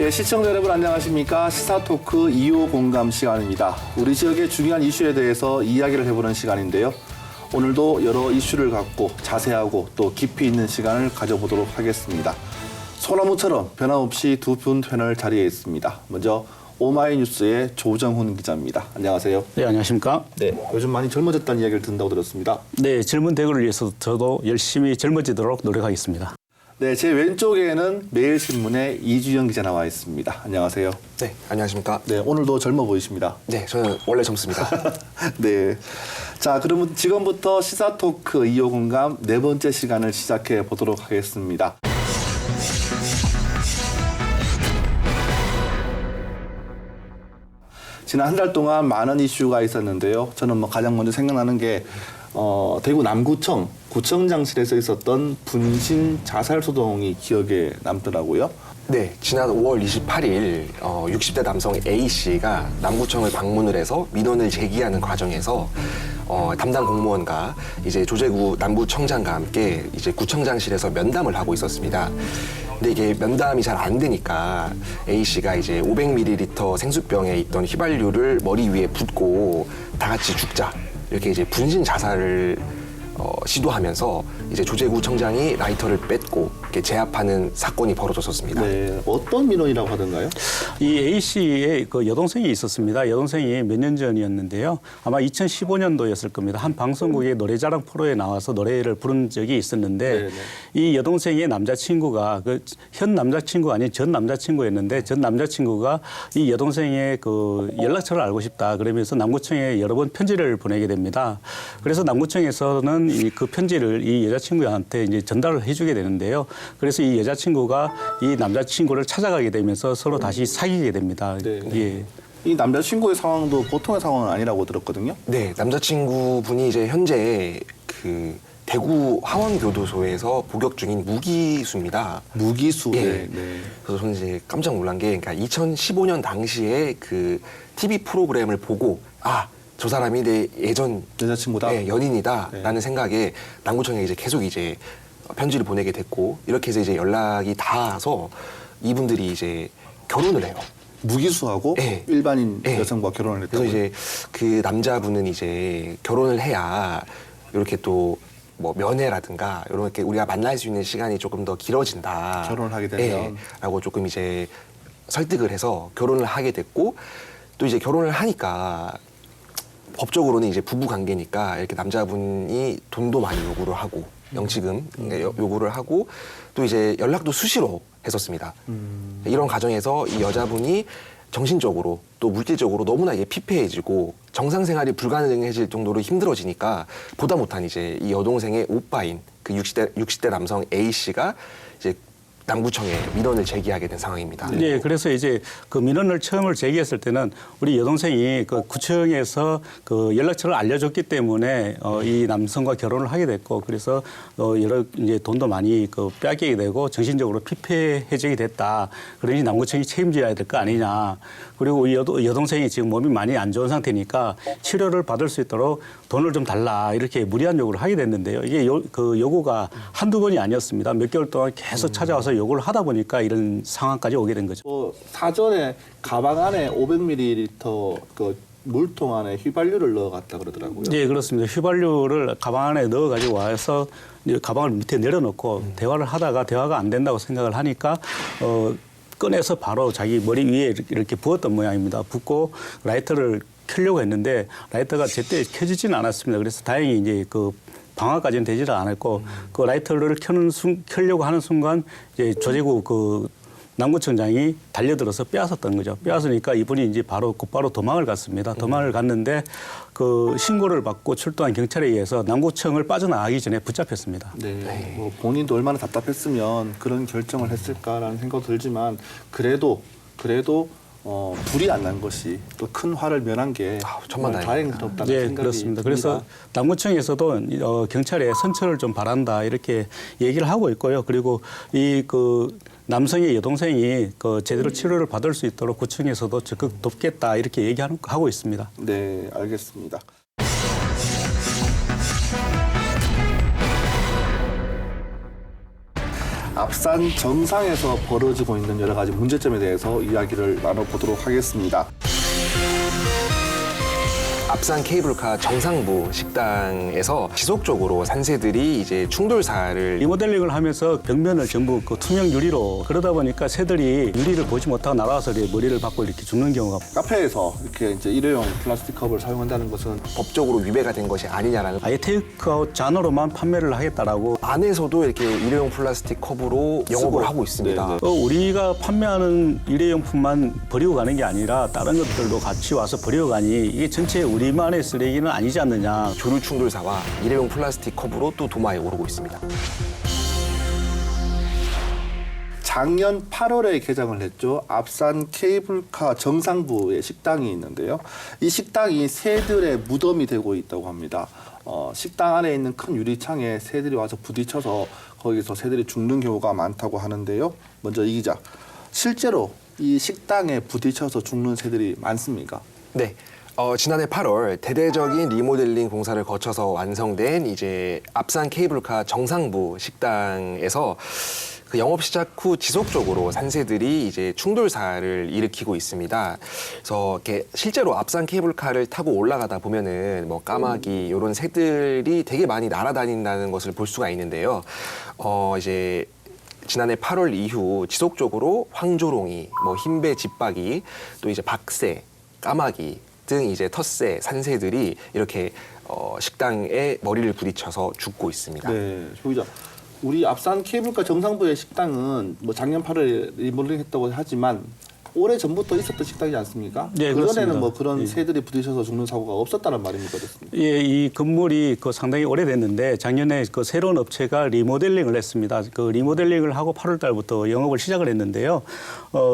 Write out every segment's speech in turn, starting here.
예, 시청자 여러분 안녕하십니까? 시사토크 2호 공감 시간입니다. 우리 지역의 중요한 이슈에 대해서 이야기를 해보는 시간인데요. 오늘도 여러 이슈를 갖고 자세하고 또 깊이 있는 시간을 가져보도록 하겠습니다. 소나무처럼 변함없이 두 분 패널 자리에 있습니다. 먼저 오마이뉴스의 조정훈 기자입니다. 안녕하세요. 네, 안녕하십니까? 네, 요즘 많이 젊어졌다는 이야기를 듣는다고 들었습니다. 네, 젊은 대구를 위해서 저도 열심히 젊어지도록 노력하겠습니다. 네, 제 왼쪽에는 매일신문의 이주영 기자 나와 있습니다. 안녕하세요. 네, 안녕하십니까? 네, 오늘도 젊어 보이십니다. 네, 저는 원래 젊습니다. 네. 자, 그러면 지금부터 시사토크 2호 공감 네 번째 시간을 시작해 보도록 하겠습니다. 지난 한 달 동안 많은 이슈가 있었는데요. 저는 가장 먼저 생각나는 게 대구 남구청 구청장실에서 있었던 분신 자살 소동이 기억에 남더라고요. 네, 지난 5월 28일 60대 남성 A씨가 남구청을 방문을 해서 민원을 제기하는 과정에서 담당 공무원과 이제 조재구 남구청장과 함께 이제 구청장실에서 면담을 하고 있었습니다. 근데 이게 면담이 잘 안 되니까 A씨가 이제 500ml 생수병에 있던 휘발유를 머리 위에 붓고 다 같이 죽자 이렇게 이제 분신 자살을 시도하면서 이제 조재구 청장이 라이터를 뺏고 이렇게 제압하는 사건이 벌어졌었습니다. 네, 어떤 민원이라고 하던가요? 이 A 씨의 그 여동생이 있었습니다. 여동생이 몇 년 전이었는데요. 아마 2015년도였을 겁니다. 한 방송국의 노래자랑 프로에 나와서 노래를 부른 적이 있었는데 네네. 이 여동생의 남자친구가 그 현 남자친구 아닌 전 남자친구였는데 전 남자친구가 이 여동생의 그 연락처를 알고 싶다 그러면서 남구청에 여러 번 편지를 보내게 됩니다. 그래서 남구청에서는 그 편지를 이 여자친구한테 이제 전달을 해주게 되는데요. 그래서 이 여자친구가 이 남자친구를 찾아가게 되면서 서로 다시 사귀게 됩니다. 네. 예. 이 남자친구의 상황도 보통의 상황은 아니라고 들었거든요. 네, 남자친구분이 이제 현재 그 대구 하원교도소에서 복역 중인 무기수입니다. 무기수. 예. 네. 그래서 저는 이제 깜짝 놀란 게, 그러니까 2015년 당시에 그 TV 프로그램을 보고 저 사람이 내 예전 여자친구다. 네, 연인이다라는 생각에 남구청에 이제 계속 이제 편지를 보내게 됐고 이렇게 해서 이제 연락이 닿아서 이분들이 이제 결혼을 해요. 무기수하고 네. 일반인 네. 여성과 결혼을 했다고. 그래서 이제 그 남자분은 이제 결혼을 해야 이렇게 또 뭐 면회라든가 이렇게 우리가 만날 수 있는 시간이 조금 더 길어진다. 결혼을 하게 되면. 라고 조금 이제 설득을 해서 결혼을 하게 됐고 또 이제 결혼을 하니까 법적으로는 이제 부부 관계니까 이렇게 남자분이 돈도 많이 요구를 하고 영치금 요구를 하고 또 이제 연락도 수시로 했었습니다. 이런 과정에서 이 여자분이 정신적으로 또 물질적으로 너무나 이게 피폐해지고 정상 생활이 불가능해질 정도로 힘들어지니까 보다 못한 이제 이 여동생의 오빠인 그 60대 남성 A 씨가 이제 남구청에 민원을 제기하게 된 상황입니다. 네, 그래서 이제 그 민원을 처음을 제기했을 때는 우리 여동생이 그 구청에서 그 연락처를 알려줬기 때문에 이 남성과 결혼을 하게 됐고 그래서 여러 이제 돈도 많이 그 빼앗기게 되고 정신적으로 피폐해지게 됐다. 그러니 남구청이 책임져야 될 거 아니냐. 그리고 이 여동생이 지금 몸이 많이 안 좋은 상태니까 치료를 받을 수 있도록 돈을 좀 달라 이렇게 무리한 요구를 하게 됐는데요. 이게 그 요구가 한두 번이 아니었습니다. 몇 개월 동안 계속 찾아와서 요구를 하다 보니까 이런 상황까지 오게 된 거죠. 사전에 가방 안에 500ml 그 물통 안에 휘발유를 넣어갔다 그러더라고요. 네, 그렇습니다. 휘발유를 가방 안에 넣어가지고 와서 가방을 밑에 내려놓고 대화를 하다가 대화가 안 된다고 생각을 하니까 꺼내서 바로 자기 머리 위에 이렇게 부었던 모양입니다. 붓고 라이터를 켜려고 했는데 라이터가 제때 켜지지는 않았습니다. 그래서 다행히 이제 그 방화까지는 되지를 않았고 그 라이터를 켜려고 하는 순간 이제 조재구 그 남구청장이 달려들어서 빼앗았던 거죠. 빼앗으니까 이분이 이제 곧바로 도망을 갔습니다. 도망을 갔는데 그 신고를 받고 출동한 경찰에 의해서 남구청을 빠져나가기 전에 붙잡혔습니다. 네. 뭐 본인도 얼마나 답답했으면 그런 결정을 했을까라는 생각도 들지만 그래도 불이 안 난 것이 또 큰 화를 면한 게 정말 다행스럽다는 네, 생각이 그렇습니다. 듭니다. 그래서 남구청에서도 경찰에 선처를 좀 바란다 이렇게 얘기를 하고 있고요. 그리고 이 그 남성의 여동생이 그 제대로 치료를 받을 수 있도록 구청에서도 적극 돕겠다 이렇게 얘기하고 있습니다. 네, 알겠습니다. 앞산 정상에서 벌어지고 있는 여러 가지 문제점에 대해서 이야기를 나눠보도록 하겠습니다. 앞산 케이블카 정상부 식당에서 지속적으로 산새들이 이제 충돌사를 리모델링을 하면서 벽면을 전부 그 투명 유리로 그러다 보니까 새들이 유리를 보지 못하고 날아와서 이렇게 머리를 박고 이렇게 죽는 경우가 카페에서 이렇게 이제 일회용 플라스틱 컵을 사용한다는 것은 법적으로 위배가 된 것이 아니냐라는 아예 테이크아웃 잔으로만 판매를 하겠다라고 안에서도 이렇게 일회용 플라스틱 컵으로 영업을 하고 있습니다. 네, 우리가 판매하는 일회용품만 버리고 가는 게 아니라 다른 것들도 같이 와서 버리고 가니 이게 전체 우리만의 쓰레기는 아니지 않느냐. 조류 충돌사와 일회용 플라스틱 컵으로 또 도마에 오르고 있습니다. 작년 8월에 개장을 했죠. 앞산 케이블카 정상부에 식당이 있는데요. 이 식당이 새들의 무덤이 되고 있다고 합니다. 식당 안에 있는 큰 유리창에 새들이 와서 부딪혀서 거기서 새들이 죽는 경우가 많다고 하는데요. 먼저 이 기자, 실제로 이 식당에 부딪혀서 죽는 새들이 많습니까? 네. 지난해 8월 대대적인 리모델링 공사를 거쳐서 완성된 이제 앞산 케이블카 정상부 식당에서 그 영업 시작 후 지속적으로 산새들이 이제 충돌사를 일으키고 있습니다. 그래서 이렇게 실제로 앞산 케이블카를 타고 올라가다 보면은 뭐 까마귀 이런 새들이 되게 많이 날아다닌다는 것을 볼 수가 있는데요. 이제 지난해 8월 이후 지속적으로 황조롱이, 뭐 흰배 집박이, 또 이제 박새, 까마귀 등 이제 텃새, 산새들이 이렇게 식당에 머리를 부딪혀서 죽고 있습니다. 네, 조 기자. 우리 앞산 케이블카 정상부의 식당은 뭐 작년 8월에 리모델링 했다고 하지만 오래 전부터 있었던 식당이지 않습니까? 네, 그전에는 그렇습니다. 뭐 그런 예. 새들이 부딪혀서 죽는 사고가 없었다는 말입니까? 그렇습니까? 예, 이 건물이 그 상당히 오래됐는데 작년에 그 새로운 업체가 리모델링을 했습니다. 그 리모델링을 하고 8월 달부터 영업을 시작을 했는데요.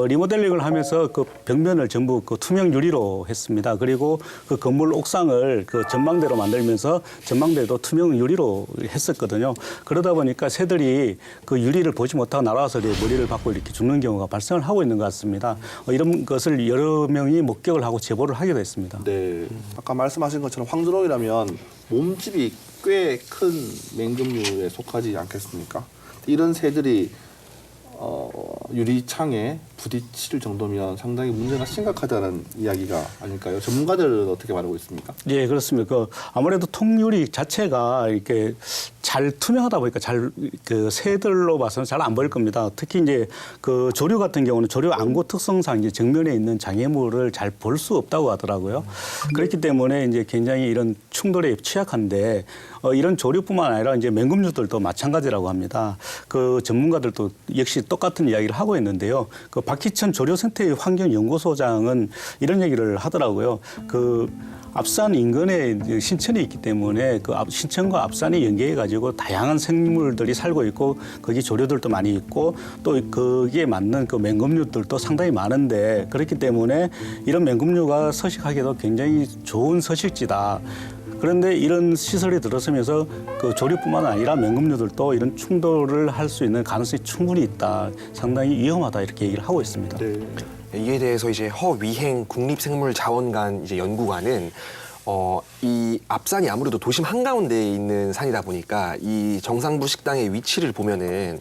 리모델링을 하면서 그 벽면을 전부 그 투명 유리로 했습니다. 그리고 그 건물 옥상을 그 전망대로 만들면서 전망대도 투명 유리로 했었거든요. 그러다 보니까 새들이 그 유리를 보지 못하고 날아와서 머리를 박고 이렇게 죽는 경우가 발생을 하고 있는 것 같습니다. 이런 것을 여러 명이 목격을 하고 제보를 하게 됐습니다. 네. 아까 말씀하신 것처럼 황조롱이라면 몸집이 꽤 큰 맹금류에 속하지 않겠습니까? 이런 새들이 유리창에 부딪힐 정도면 상당히 문제가 심각하다는 이야기가 아닐까요? 전문가들은 어떻게 말하고 있습니까? 예, 그렇습니다. 그 아무래도 통유리 자체가 이렇게 잘 투명하다 보니까 잘 그 새들로 봐서는 잘 안 보일 겁니다. 특히 이제 그 조류 같은 경우는 조류 안구 특성상 이제 정면에 있는 장애물을 잘 볼 수 없다고 하더라고요. 그렇기 때문에 이제 굉장히 이런 충돌에 취약한데 이런 조류뿐만 아니라 이제 맹금류들도 마찬가지라고 합니다. 그 전문가들도 역시 똑같은 이야기를 하고 있는데요. 그 박희천 조류생태 환경연구소장은 이런 얘기를 하더라고요. 그 앞산 인근에 신천이 있기 때문에 그 신천과 앞산이 연계해 가지고 다양한 생물들이 살고 있고 거기 조류들도 많이 있고 또 거기에 맞는 그 맹금류들도 상당히 많은데 그렇기 때문에 이런 맹금류가 서식하기도 굉장히 좋은 서식지다. 그런데 이런 시설이 들어서면서 그 조류뿐만 아니라 맹금류들도 이런 충돌을 할 수 있는 가능성이 충분히 있다. 상당히 위험하다 이렇게 얘기를 하고 있습니다. 네. 이에 대해서 이제 허위행 국립생물자원관 이제 연구관은 이 앞산이 아무래도 도심 한가운데에 있는 산이다 보니까 이 정상부 식당의 위치를 보면은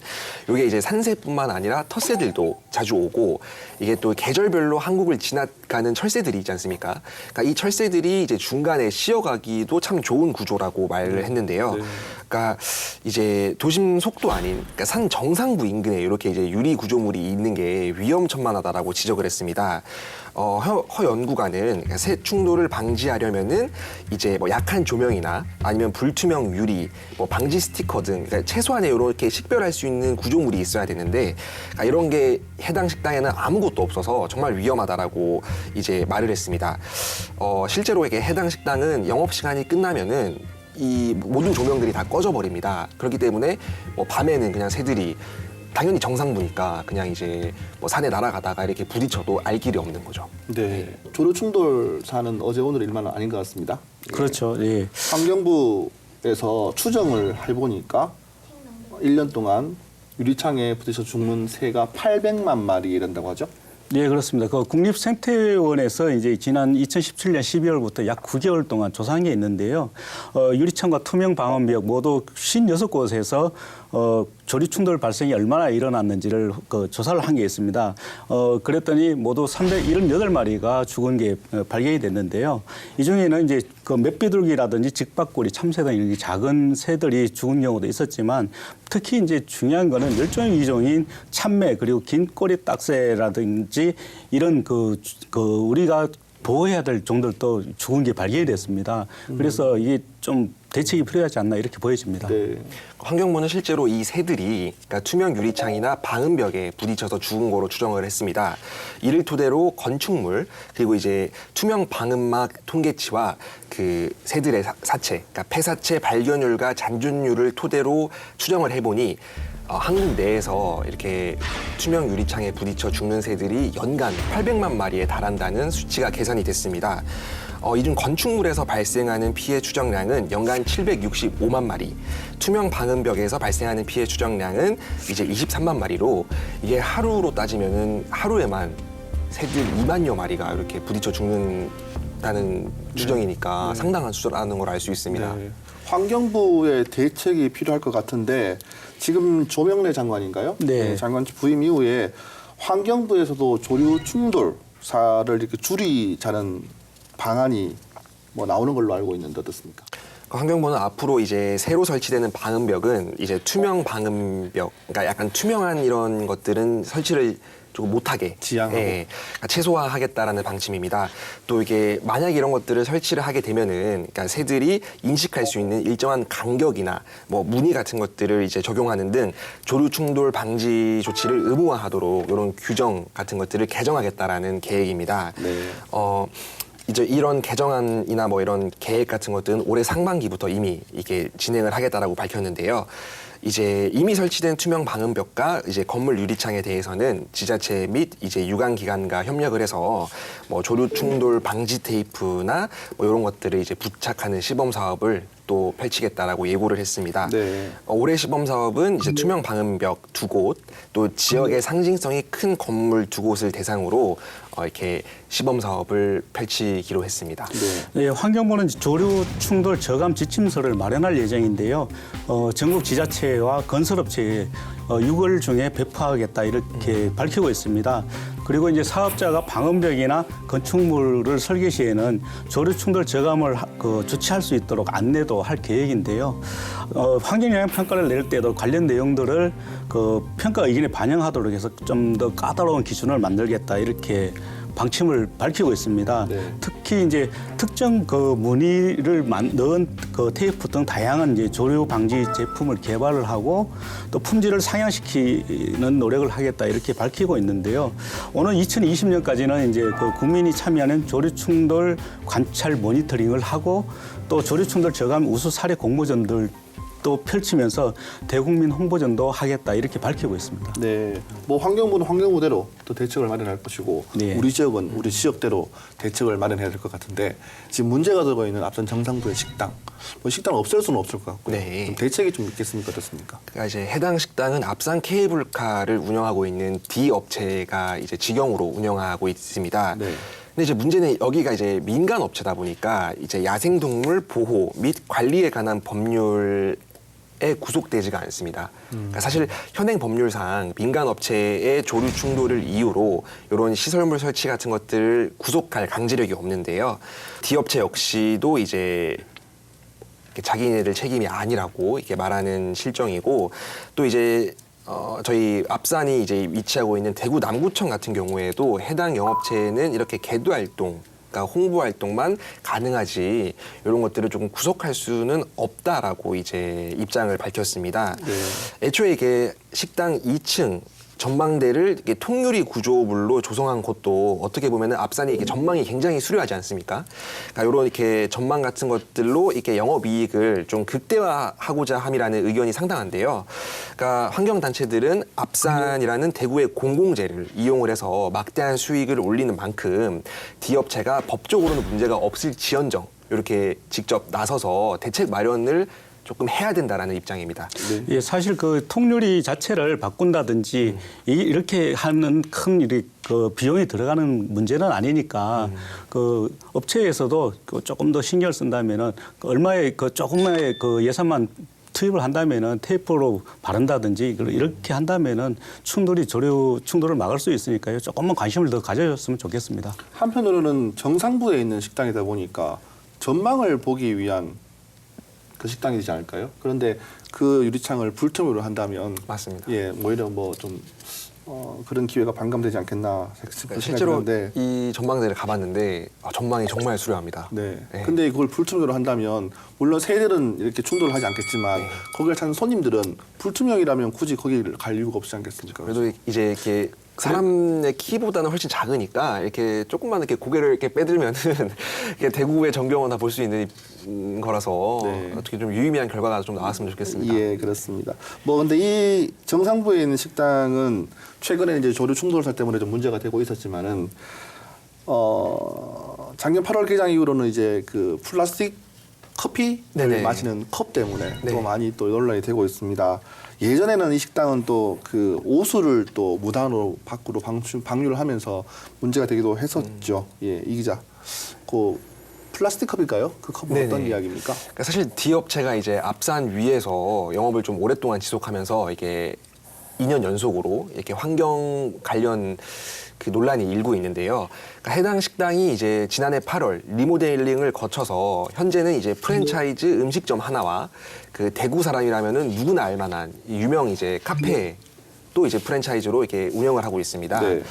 이게 이제 산새뿐만 아니라 텃새들도 자주 오고 이게 또 계절별로 한국을 지나가는 철새들이 있지 않습니까? 그러니까 이 철새들이 이제 중간에 쉬어가기도 참 좋은 구조라고 말을 했는데요. 네. 그러니까 이제 도심 속도 아닌 그러니까 산 정상부 인근에 이렇게 이제 유리 구조물이 있는 게 위험천만하다라고 지적을 했습니다. 허 연구관은 그러니까 새 충돌을 방지하려면은 이제 뭐 약한 조명이나 아니면 불투명 유리, 뭐 방지 스티커 등 그러니까 최소한의 이렇게 식별할 수 있는 구조물이 있어야 되는데 그러니까 이런 게 해당 식당에는 아무것도 없어서 정말 위험하다라고 이제 말을 했습니다. 실제로 이게 해당 식당은 영업 시간이 끝나면은 이 모든 조명들이 다 꺼져 버립니다. 그렇기 때문에 뭐 밤에는 그냥 새들이 당연히 정상부니까 그냥 이제 뭐 산에 날아가다가 이렇게 부딪혀도 알 길이 없는 거죠. 네. 조류 충돌사는 어제 오늘 일만은 아닌 것 같습니다. 그렇죠. 예. 환경부에서 추정을 해보니까 1년 동안 유리창에 부딪혀 죽는 새가 800만 마리 이른다고 하죠. 네, 그렇습니다. 그 국립생태원에서 이제 지난 2017년 12월부터 약 9개월 동안 조사한 게 있는데요. 유리창과 투명 방음벽 모두 56곳에서 조류 충돌 발생이 얼마나 일어났는지를 조사를 한 게 있습니다. 그랬더니 모두 378마리가 죽은 게 발견이 됐는데요. 이 중에는 이제 그 맷비둘기라든지 직박구리, 참새 등 이렇게 작은 새들이 죽은 경우도 있었지만 특히 이제 중요한 거는 멸종 위종인 참매 그리고 긴 꼬리 딱새라든지 이런 우리가 보호해야 될 종들도 죽은 게 발견이 됐습니다. 그래서 이게 좀 대책이 필요하지 않나 이렇게 보여집니다. 네. 환경부는 실제로 이 새들이 그러니까 투명 유리창이나 방음벽에 부딪혀서 죽은 거로 추정을 했습니다. 이를 토대로 건축물 그리고 이제 투명 방음막 통계치와 그 새들의 사체, 그러니까 폐사체 발견율과 잔존율을 토대로 추정을 해보니 한국 내에서 이렇게 투명 유리창에 부딪혀 죽는 새들이 연간 800만 마리에 달한다는 수치가 계산이 됐습니다. 이 중 건축물에서 발생하는 피해 추정량은 연간 765만 마리, 투명 방음벽에서 발생하는 피해 추정량은 이제 23만 마리로 이게 하루로 따지면은 하루에만 새들 2만여 마리가 이렇게 부딪혀 죽는다는 추정이니까 상당한 수라는 걸 알 수 있습니다. 네. 환경부의 대책이 필요할 것 같은데 지금 조명래 장관인가요? 네. 장관 부임 이후에 환경부에서도 조류 충돌사를 이렇게 줄이자는 방안이 뭐 나오는 걸로 알고 있는데 어떻습니까? 환경부는 앞으로 이제 새로 설치되는 방음벽은 이제 투명 방음벽, 그러니까 약간 투명한 이런 것들은 설치를 조금 못하게 지양하고. 그러니까 최소화하겠다라는 방침입니다. 또 이게 만약 이런 것들을 설치를 하게 되면은 그러니까 새들이 인식할 수 있는 일정한 간격이나 뭐 무늬 같은 것들을 이제 적용하는 등 조류 충돌 방지 조치를 의무화하도록 이런 규정 같은 것들을 개정하겠다라는 계획입니다. 네. 이제 이런 개정안이나 뭐 이런 계획 같은 것들은 올해 상반기부터 이미 이게 진행을 하겠다라고 밝혔는데요. 이제 이미 설치된 투명 방음벽과 이제 건물 유리창에 대해서는 지자체 및 이제 유관기관과 협력을 해서 뭐 조류 충돌 방지 테이프나 뭐 이런 것들을 이제 부착하는 시범 사업을 또 펼치겠다라고 예고를 했습니다. 네. 올해 시범 사업은 이제 투명 방음벽 2곳, 또 지역의 상징성이 큰 건물 2곳을 대상으로 이렇게 시범 사업을 펼치기로 했습니다. 네. 네, 환경부는 조류 충돌 저감 지침서를 마련할 예정인데요. 전국 지자체와 건설업체에 6월 중에 배포하겠다 이렇게 밝히고 있습니다. 그리고 이제 사업자가 방음벽이나 건축물을 설계 시에는 조류 충돌 저감을 조치할 수 있도록 안내도 할 계획인데요. 환경영향 평가를 낼 때도 관련 내용들을 평가 의견에 반영하도록 해서 좀 더 까다로운 기준을 만들겠다 이렇게 방침을 밝히고 있습니다. 네. 특히 이제 특정 무늬를 넣은 테이프 등 다양한 이제 조류 방지 제품을 개발을 하고 또 품질을 상향시키는 노력을 하겠다 이렇게 밝히고 있는데요. 오늘 2020년까지는 이제 국민이 참여하는 조류 충돌 관찰 모니터링을 하고 또 조류 충돌 저감 우수 사례 공모전들 또 펼치면서 대국민 홍보전도 하겠다 이렇게 밝히고 있습니다. 네. 뭐 환경부는 환경부대로 또 대책을 마련할 것이고 네. 우리 지역은 우리 지역대로 대책을 마련해야 될 것 같은데 지금 문제가 되고 있는 앞선 정상부의 식당. 뭐 식당을 없앨 수는 없을 것 같고요. 네. 좀 대책이 좀 있겠습니까? 어떻습니까? 그러니까 이제 해당 식당은 앞산 케이블카를 운영하고 있는 D 업체가 이제 직영으로 운영하고 있습니다. 네. 근데 이제 문제는 여기가 이제 민간 업체다 보니까 이제 야생동물 보호 및 관리에 관한 법률에 구속되지가 않습니다. 그러니까 사실 현행 법률상 민간 업체의 조류 충돌을 이유로 이런 시설물 설치 같은 것들을 구속할 강제력이 없는데요. D 업체 역시도 이제 자기네들 책임이 아니라고 이렇게 말하는 실정이고 또 이제 저희 앞산이 이제 위치하고 있는 대구 남구청 같은 경우에도 해당 영업체는 이렇게 개도 활동, 그러니까 홍보 활동만 가능하지 이런 것들을 조금 구속할 수는 없다라고 이제 입장을 밝혔습니다. 네. 애초에 이게 식당 2층 전망대를 이렇게 통유리 구조물로 조성한 것도 어떻게 보면은 앞산이 이렇게 전망이 굉장히 수려하지 않습니까? 그러니까 이런 이렇게 전망 같은 것들로 이렇게 영업이익을 좀 극대화하고자 함이라는 의견이 상당한데요. 그러니까 환경단체들은 앞산이라는 대구의 공공재를 이용을 해서 막대한 수익을 올리는 만큼 D업체가 법적으로는 문제가 없을지언정 이렇게 직접 나서서 대책 마련을 조금 해야 된다라는 입장입니다. 예, 사실 통유리 자체를 바꾼다든지 이렇게 하는 큰 비용이 들어가는 문제는 아니니까 업체에서도 조금 더 신경을 쓴다면은 얼마의 조금의 예산만 투입을 한다면은 테이프로 바른다든지 이렇게 한다면은 충돌을 막을 수 있으니까요. 조금만 관심을 더 가져줬으면 좋겠습니다. 한편으로는 정상부에 있는 식당이다 보니까 전망을 보기 위한 그 식당이 되지 않을까요? 그런데 그 유리창을 불틈으로 한다면 맞습니다. 예, 오히려 뭐 좀 그런 기회가 반감되지 않겠나 싶은 실제로 생각이 드는데 이 전망대를 가봤는데 전망이 정말 수려합니다. 네. 네. 근데 그걸 불투명으로 한다면 물론 새들은 이렇게 충돌을 하지 않겠지만 네. 거기를 찾는 손님들은 불투명이라면 굳이 거기를 갈 이유가 없지 않겠습니까? 그래도 이제 이렇게 사람의 키보다는 훨씬 작으니까 이렇게 조금만 이렇게 고개를 이렇게 빼들면은 이게 대구의 전경을 다 볼 수 있는 거라서 네. 어떻게 좀 유의미한 결과가 좀 나왔으면 좋겠습니다. 예, 그렇습니다. 뭐 근데 이 정상부에 있는 식당은 최근에 이제 조류 충돌사 때문에 좀 문제가 되고 있었지만은 작년 8월 개장 이후로는 이제 그 플라스틱 커피 네네. 마시는 컵 때문에 네. 또 많이 또 논란이 되고 있습니다. 예전에는 이 식당은 또 그 오수를 또 무단으로 밖으로 방류를 하면서 문제가 되기도 했었죠. 예, 이 기자. 그 플라스틱 컵일까요? 그 컵은 네네. 어떤 이야기입니까? 그러니까 사실 D업체가 이제 앞산 위에서 영업을 좀 오랫동안 지속하면서 이게 2년 연속으로 이렇게 환경 관련 그 논란이 일고 있는데요. 그러니까 해당 식당이 이제 지난해 8월 리모델링을 거쳐서 현재는 이제 프랜차이즈 음식점 하나와 그 대구 사람이라면은 누구나 알만한 이 유명 이제 카페 또 이제 프랜차이즈로 이렇게 운영을 하고 있습니다. 네.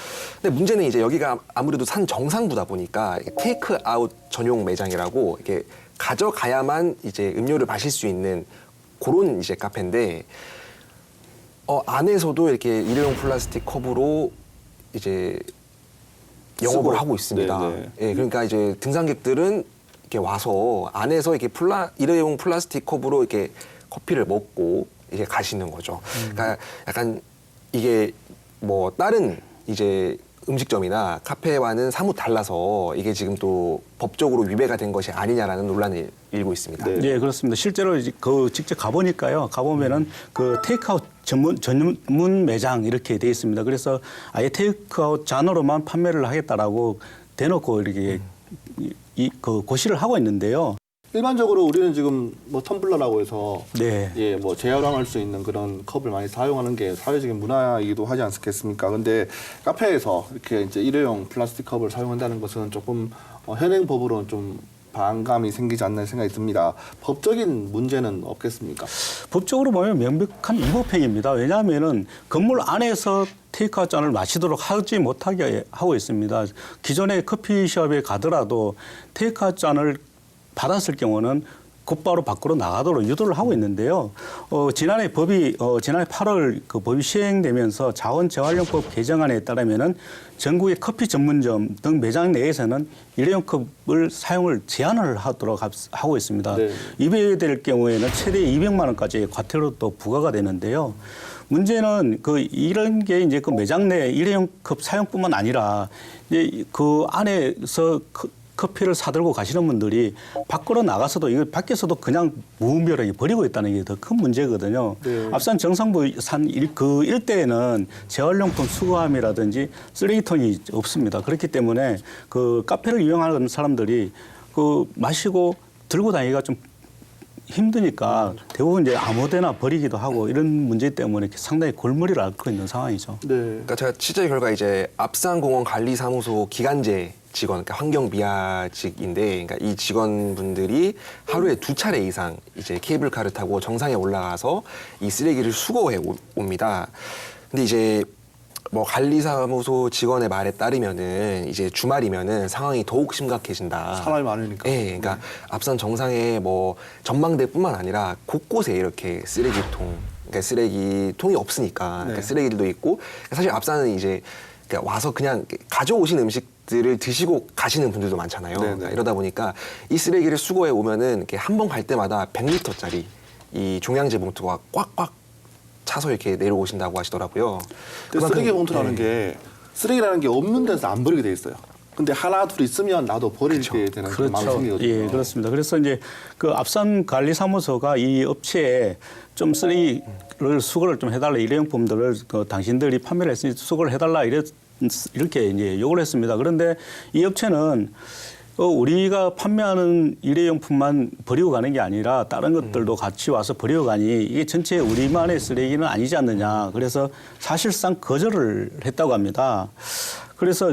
근데 문제는 이제 여기가 아무래도 산 정상부다 보니까 테이크 아웃 전용 매장이라고 이렇게 가져가야만 이제 음료를 마실 수 있는 그런 이제 카페인데 안에서도 이렇게 일회용 플라스틱 컵으로 이제 영업을 쓰고. 하고 있습니다. 네네. 예, 그러니까 이제 등산객들은 이렇게 와서 안에서 이렇게 일회용 플라스틱 컵으로 이렇게 커피를 먹고 이제 가시는 거죠. 그러니까 약간 이게 뭐 다른 이제 음식점이나 카페와는 사뭇 달라서 이게 지금 또 법적으로 위배가 된 것이 아니냐라는 논란이 일고 있습니다. 네. 예, 그렇습니다. 실제로 이제 그 직접 가보니까요. 가보면은 그 테이크아웃 전문 매장 이렇게 돼 있습니다. 그래서 아예 테이크아웃 잔으로만 판매를 하겠다라고 대놓고 이렇게 그 고시를 하고 있는데요. 일반적으로 우리는 지금 뭐 텀블러라고 해서 네. 예, 뭐 재활용할 수 있는 그런 컵을 많이 사용하는 게 사회적인 문화이기도 하지 않겠습니까? 근데 카페에서 이렇게 이제 일회용 플라스틱 컵을 사용한다는 것은 조금 현행 법으로는 좀 반감이 생기지 않나 생각이 듭니다. 법적인 문제는 없겠습니까? 법적으로 보면 명백한 위법행위입니다. 왜냐하면은 건물 안에서 테이크아웃 잔을 마시도록 하지 못하게 하고 있습니다. 기존의 커피숍에 가더라도 테이크아웃 잔을 받았을 경우는 곧바로 밖으로 나가도록 유도를 하고 있는데요. 지난해 8월 그 법이 시행되면서 자원재활용법 개정안에 따르면은 전국의 커피 전문점 등 매장 내에서는 일회용 컵을 사용을 제한을 하도록 하고 있습니다. 네. 위배될 경우에는 최대 200만 원까지의 과태료 또 부과가 되는데요. 문제는 이런 게 이제 그 매장 내 일회용 컵 사용뿐만 아니라 이제 그 안에서 커피를 사들고 가시는 분들이 밖으로 나가서도 이거 밖에서도 그냥 무분별하게 버리고 있다는 게 더 큰 문제거든요. 네. 앞선 정상부 산 그 일대에는 재활용품 수거함이라든지 쓰레기통이 없습니다. 그렇기 때문에 그 카페를 이용하는 사람들이 그 마시고 들고 다니기가 좀 힘드니까 대부분 이제 아무데나 버리기도 하고 이런 문제 때문에 상당히 골머리를 앓고 있는 상황이죠. 네. 그러니까 제가 취재 결과 이제 앞산공원관리사무소 기간제 직원, 그러니까 환경미화직인데, 그러니까 이 직원분들이 하루에 2차례 이상 이제 케이블카를 타고 정상에 올라가서 이 쓰레기를 수거해 옵니다. 근데 이제 뭐 관리사무소 직원의 말에 따르면은 이제 주말이면은 상황이 더욱 심각해진다. 사람이 많으니까. 예, 그러니까 앞산 정상에 뭐 전망대뿐만 아니라 곳곳에 이렇게 그러니까 쓰레기통이 없으니까 그러니까 네. 쓰레기들도 있고 사실 앞산은 이제 그러니까 와서 그냥 가져오신 음식들을 드시고 가시는 분들도 많잖아요. 네네. 그러니까 이러다 보니까 이 쓰레기를 수거해 오면은 이렇게 한 번 갈 때마다 100리터짜리 이 종량제 봉투가 꽉꽉 차서 이렇게 내려오신다고 하시더라고요. 근데 쓰레기 봉투라는 네. 게 쓰레기라는 게 없는 데서 안 버리게 돼 있어요. 근데 하나 둘 있으면 나도 버리게 되는 그런 마음이 생기거든요. 예, 그렇습니다. 그래서 이제 그 앞산관리사무소가 이 업체에 좀 쓰레기를 수거를 좀 해달라, 일회용품들을 당신들이 판매를 했으니 수거를 해달라 이렇게 이제 요구를 했습니다. 그런데 이 업체는 우리가 판매하는 일회용품만 버리고 가는 게 아니라 다른 것들도 같이 와서 버리고 가니 이게 전체 우리만의 쓰레기는 아니지 않느냐. 그래서 사실상 거절을 했다고 합니다. 그래서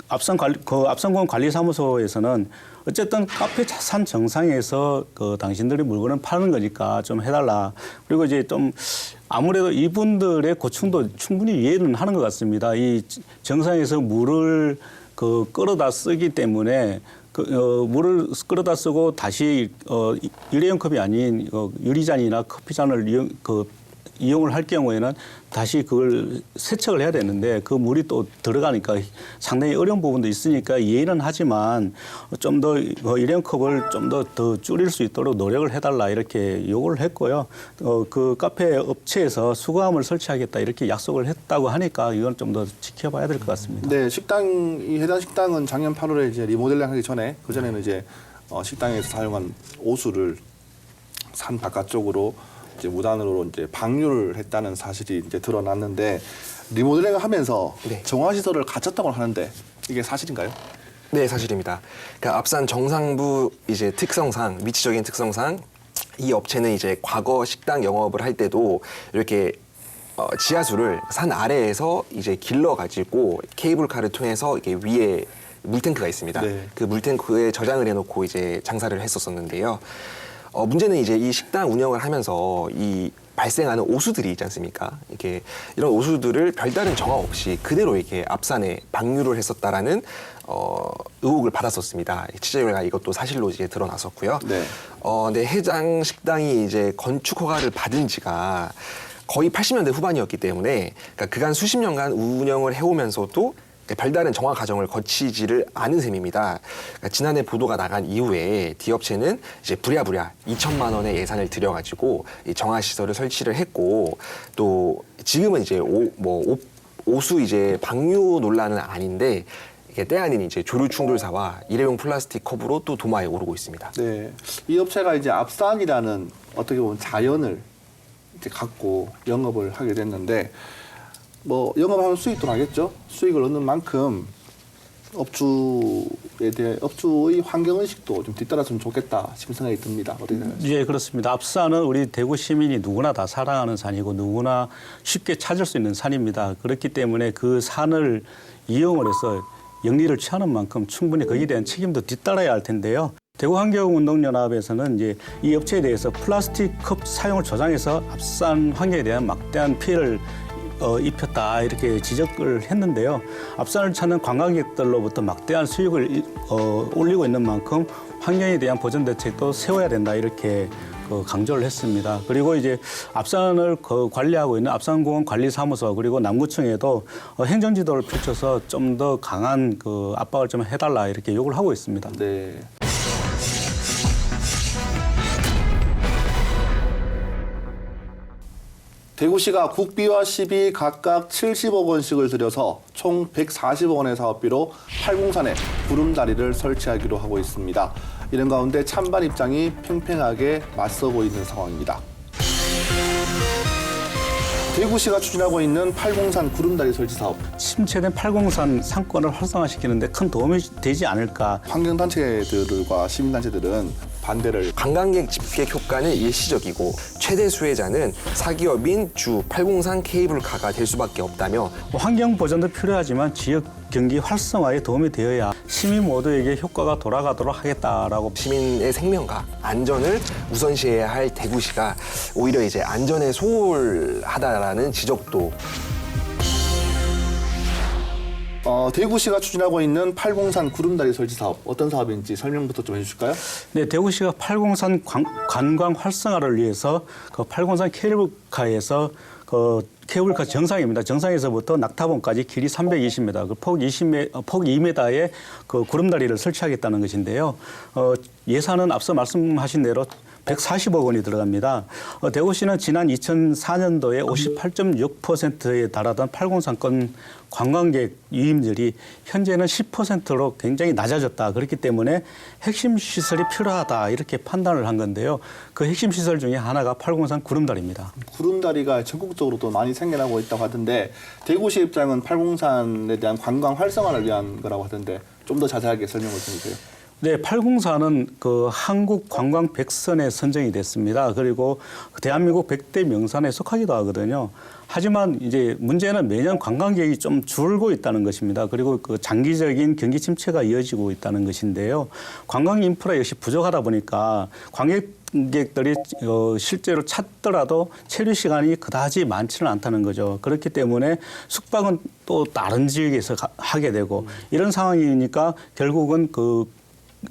앞산공원 관리사무소에서는 어쨌든 카페 자산 정상에서 당신들이 물건을 파는 거니까 좀 해달라. 그리고 이제 좀 아무래도 이분들의 고충도 충분히 이해는 하는 것 같습니다. 이 정상에서 물을 끌어다 쓰기 때문에 물을 끌어다 쓰고 다시 일회용 컵이 아닌 유리잔이나 커피잔을 이용을 할 경우에는 다시 그걸 세척을 해야 되는데 그 물이 또 들어가니까 상당히 어려운 부분도 있으니까 이해는 하지만 좀 더 일회용 컵을 좀 더 줄일 수 있도록 노력을 해달라 이렇게 요구를 했고요. 그 카페 업체에서 수거함을 설치하겠다 이렇게 약속을 했다고 하니까 이건 좀 더 지켜봐야 될 것 같습니다. 네, 이 해당 식당은 작년 8월에 이제 리모델링하기 전에 그 전에는 이제 식당에서 사용한 오수를 산 바깥쪽으로 이제 무단으로 이제 방류를 했다는 사실이 이제 드러났는데 리모델링을 하면서 네. 정화 시설을 갖췄다고 하는데 이게 사실인가요? 네, 사실입니다. 그러니까 앞산 정상부 이제 특성상 위치적인 특성상 이 업체는 이제 과거 식당 영업을 할 때도 이렇게 지하수를 산 아래에서 이제 길러 가지고 케이블카를 통해서 이게 위에 물탱크가 있습니다. 네. 그 물탱크에 저장을 해놓고 이제 장사를 했었었는데요. 문제는 이제 이 식당 운영을 하면서 이 발생하는 오수들이 있지 않습니까? 이게 이런 오수들을 별다른 정화 없이 그대로 이렇게 앞산에 방류를 했었다라는 의혹을 받았었습니다. 취재 결과 이것도 사실로 이제 드러났었고요. 네. 근데 해당 식당이 이제 건축 허가를 받은 지가 거의 80년대 후반이었기 때문에 그러니까 그간 수십 년간 운영을 해오면서도 별다른 정화 과정을 거치지를 않은 셈입니다. 그러니까 지난해 보도가 나간 이후에 D업체는 이제 부랴부랴 2천만 원의 예산을 들여가지고 이 정화 시설을 설치를 했고 또 지금은 이제 오수 이제 방류 논란은 아닌데 이게 때 아닌 이제 조류 충돌사와 일회용 플라스틱 컵으로 또 도마에 오르고 있습니다. 네, 이 업체가 이제 앞산이라는 어떻게 보면 자연을 이제 갖고 영업을 하게 됐는데. 영업하면 수익도 나겠죠. 수익을 얻는 만큼 업주의 환경의식도 좀 뒤따랐으면 좋겠다 싶은 생각이 듭니다. 어떻게 생각하세요? 예, 그렇습니다. 앞산은 우리 대구 시민이 누구나 다 사랑하는 산이고 누구나 쉽게 찾을 수 있는 산입니다. 그렇기 때문에 그 산을 이용을 해서 영리를 취하는 만큼 충분히 거기에 대한 책임도 뒤따라야 할 텐데요. 대구환경운동연합에서는 이제 이 업체에 대해서 플라스틱 컵 사용을 조장해서 앞산 환경에 대한 막대한 피해를 입혔다 이렇게 지적을 했는데요. 앞산을 찾는 관광객들로부터 막대한 수익을 올리고 있는 만큼 환경에 대한 보전 대책도 세워야 된다 이렇게 강조를 했습니다. 그리고 이제 앞산을 관리하고 있는 앞산공원 관리사무소 그리고 남구청에도 행정지도를 펼쳐서 좀 더 강한 압박을 좀 해달라 이렇게 요구를 하고 있습니다. 네. 대구시가 국비와 시비 각각 70억 원씩을 들여서 총 140억 원의 사업비로 팔공산에 구름다리를 설치하기로 하고 있습니다. 이런 가운데 찬반 입장이 팽팽하게 맞서 보이는 상황입니다. 대구시가 추진하고 있는 팔공산 구름다리 설치 사업. 침체된 팔공산 상권을 활성화시키는 데 큰 도움이 되지 않을까. 환경단체들과 시민단체들은 반대를. 관광객 집객 효과는 일시적이고 최대 수혜자는 사기업인 주 팔공산 케이블카가 될 수밖에 없다며 환경 보전도 필요하지만 지역 경기 활성화에 도움이 되어야 시민 모두에게 효과가 돌아가도록 하겠다라고. 시민의 생명과 안전을 우선시해야 할 대구시가 오히려 이제 안전에 소홀하다라는 지적도. 대구시가 추진하고 있는 팔공산 구름다리 설치 사업 어떤 사업인지 설명부터 좀 해주실까요? 네, 대구시가 팔공산 관광 활성화를 위해서 팔공산 케이블카에서 케이블카 정상입니다. 정상에서부터 낙타봉까지 길이 320m, 폭 2m의 구름다리를 설치하겠다는 것인데요. 예산은 앞서 말씀하신 대로 140억 원이 들어갑니다. 대구시는 지난 2004년도에 58.6%에 달하던 803건 관광객 유입률이 현재는 10%로 굉장히 낮아졌다. 그렇기 때문에 핵심 시설이 필요하다. 이렇게 판단을 한 건데요. 그 핵심 시설 중에 하나가 803 구름다리입니다. 구름다리가 전국적으로도 많이 생겨나고 있다고 하던데 대구시 입장은 803에 대한 관광 활성화를 위한 거라고 하던데 좀 더 자세하게 설명을 좀 주세요. 네, 804는 그 한국 관광 100선에 선정이 됐습니다. 그리고 대한민국 100대 명산에 속하기도 하거든요. 하지만 이제 문제는 매년 관광객이 좀 줄고 있다는 것입니다. 그리고 그 장기적인 경기 침체가 이어지고 있다는 것인데요. 관광 인프라 역시 부족하다 보니까 관광객들이 실제로 찾더라도 체류 시간이 그다지 많지는 않다는 거죠. 그렇기 때문에 숙박은 또 다른 지역에서 하게 되고 이런 상황이니까 결국은 그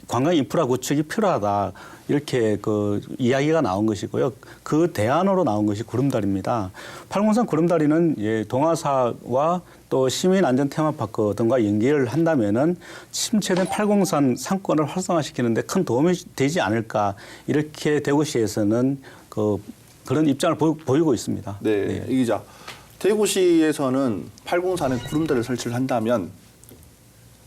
관광 인프라 구축이 필요하다. 이렇게 그 이야기가 나온 것이고요. 그 대안으로 나온 것이 구름다리입니다. 803 구름다리는 예, 동아사와 또 시민안전 테마파크 등과 연계를 한다면은 침체된 803 상권을 활성화시키는데 큰 도움이 되지 않을까 이렇게 대구시에서는 그런 입장을 보이고 있습니다. 네, 이 기자. 대구시에서는 803에 구름다리를 설치를 한다면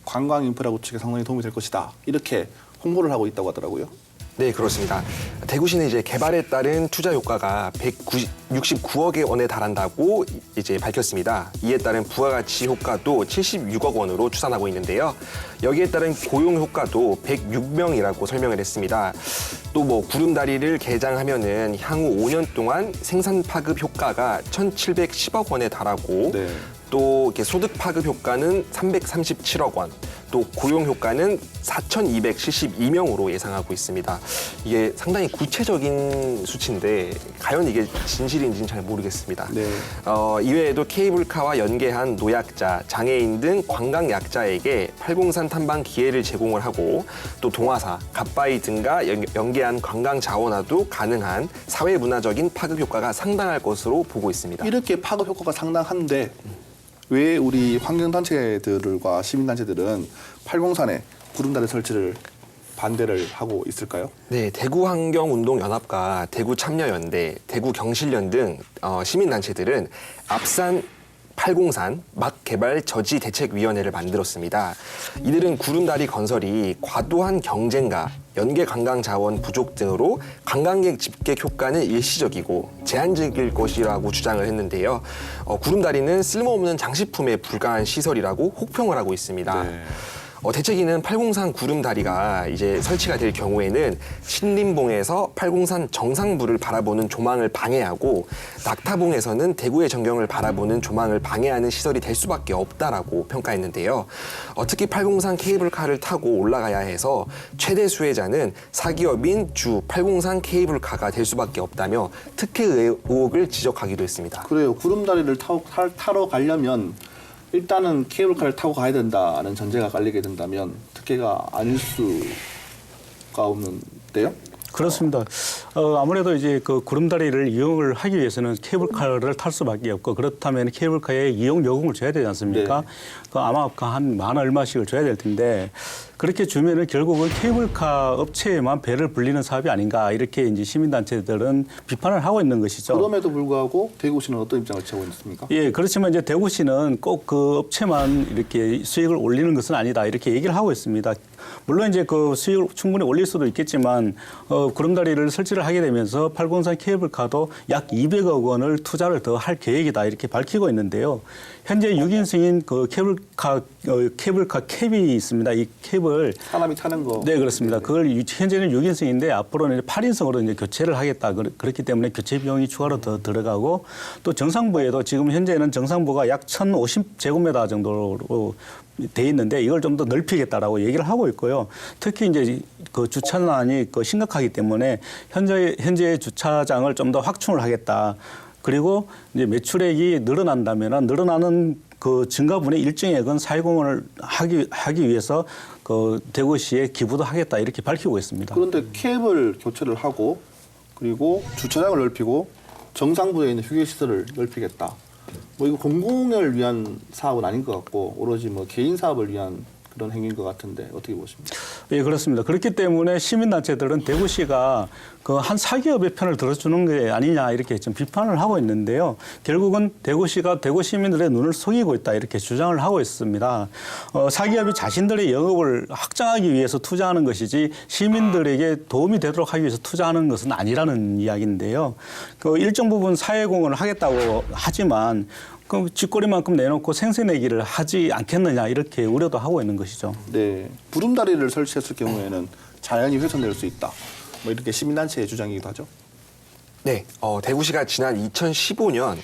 관광 인프라 구축에 상당히 도움이 될 것이다. 이렇게 홍보를 하고 있다고 하더라고요. 네, 그렇습니다. 대구시는 이제 개발에 따른 투자 효과가 169억의 원에 달한다고 이제 밝혔습니다. 이에 따른 부가가치 효과도 76억 원으로 추산하고 있는데요. 여기에 따른 고용 효과도 106명이라고 설명을 했습니다. 또 뭐 구름다리를 개장하면은 향후 5년 동안 생산 파급 효과가 1,710억 원에 달하고 네. 또 이렇게 소득 파급 효과는 337억 원, 또 고용 효과는 4,272명으로 예상하고 있습니다. 이게 상당히 구체적인 수치인데 과연 이게 진실인지는 잘 모르겠습니다. 네. 이외에도 케이블카와 연계한 노약자, 장애인 등 관광 약자에게 803 탐방 기회를 제공을 하고 또 동아사, 갓바위 등과 연계한 관광 자원화도 가능한 사회문화적인 파급 효과가 상당할 것으로 보고 있습니다. 이렇게 파급 효과가 상당한데 왜 우리 환경단체들과 시민단체들은 803에 구름다리 설치를 반대를 하고 있을까요? 네, 대구환경운동연합과 대구참여연대, 대구경실련 등 시민단체들은 앞산 803 막개발 저지 대책위원회를 만들었습니다. 이들은 구름다리 건설이 과도한 경쟁과 연계 관광 자원 부족 등으로 관광객 집객 효과는 일시적이고 제한적일 것이라고 주장을 했는데요. 구름다리는 쓸모없는 장식품에 불과한 시설이라고 혹평을 하고 있습니다. 네. 대책위는 803 구름다리가 이제 설치가 될 경우에는 신림봉에서 803 정상부를 바라보는 조망을 방해하고 낙타봉에서는 대구의 전경을 바라보는 조망을 방해하는 시설이 될 수밖에 없다라고 평가했는데요. 특히 803 케이블카를 타고 올라가야 해서 최대 수혜자는 사기업인 주 803 케이블카가 될 수밖에 없다며 특혜 의혹을 지적하기도 했습니다. 그래요. 구름다리를 타러 가려면 일단은 케이블카를 타고 가야 된다는 전제가 깔리게 된다면 특혜가 아닐 수가 없는데요. 그렇습니다. 아무래도 이제 그 구름다리를 이용을 하기 위해서는 케이블카를 탈 수밖에 없고 그렇다면 케이블카에 이용 요금을 줘야 되지 않습니까? 네. 그 아마 한 만 얼마씩을 줘야 될 텐데 그렇게 주면은 결국은 케이블카 업체에만 배를 불리는 사업이 아닌가 이렇게 이제 시민단체들은 비판을 하고 있는 것이죠. 그럼에도 불구하고 대구시는 어떤 입장을 취하고 있습니까? 예, 그렇지만 이제 대구시는 꼭 그 업체만 이렇게 수익을 올리는 것은 아니다 이렇게 얘기를 하고 있습니다. 물론 이제 그 수익을 충분히 올릴 수도 있겠지만 구름다리를 설치를 하게 되면서 803 케이블카도 약 200억 원을 투자를 더 할 계획이다 이렇게 밝히고 있는데요. 현재 6인승인 그 케이블카 캡이 있습니다. 이 캡을 사람이 타는 거. 네, 그렇습니다. 그걸 현재는 6인승인데 앞으로는 8인승으로 이제 교체를 하겠다. 그렇기 때문에 교체 비용이 추가로 더 들어가고 또 정상부에도 지금 현재는 정상부가 약 1,050제곱미터 정도로 돼 있는데 이걸 좀 더 넓히겠다라고 얘기를 하고 있고요. 특히 이제 그 주차난이 심각하기 때문에 현재 주차장을 좀 더 확충을 하겠다. 그리고 이제 매출액이 늘어난다면은 늘어나는 그 증가분의 일정액은 사회공헌을 하기 위해서 그 대구시에 기부도 하겠다 이렇게 밝히고 있습니다. 그런데 캡을 교체를 하고 그리고 주차장을 넓히고 정상부에 있는 휴게시설을 넓히겠다. 뭐 이거 공공을 위한 사업은 아닌 것 같고 오로지 뭐 개인 사업을 위한 그런 행위인 것 같은데 어떻게 보십니까? 예, 그렇습니다. 그렇기 때문에 시민단체들은 대구시가 그 한 사기업의 편을 들어주는 게 아니냐 이렇게 좀 비판을 하고 있는데요. 결국은 대구시가 대구 시민들의 눈을 속이고 있다 이렇게 주장을 하고 있습니다. 사기업이 자신들의 영업을 확장하기 위해서 투자하는 것이지 시민들에게 도움이 되도록 하기 위해서 투자하는 것은 아니라는 이야기인데요. 그 일정 부분 사회공헌을 하겠다고 하지만 그 쥐꼬리만큼 내놓고 생색내기를 하지 않겠느냐 이렇게 우려도 하고 있는 것이죠. 네, 구름다리를 설치했을 경우에는 자연이 훼손될 수 있다. 뭐 이렇게 시민단체의 주장이기도 하죠. 네, 대구시가 지난 2015년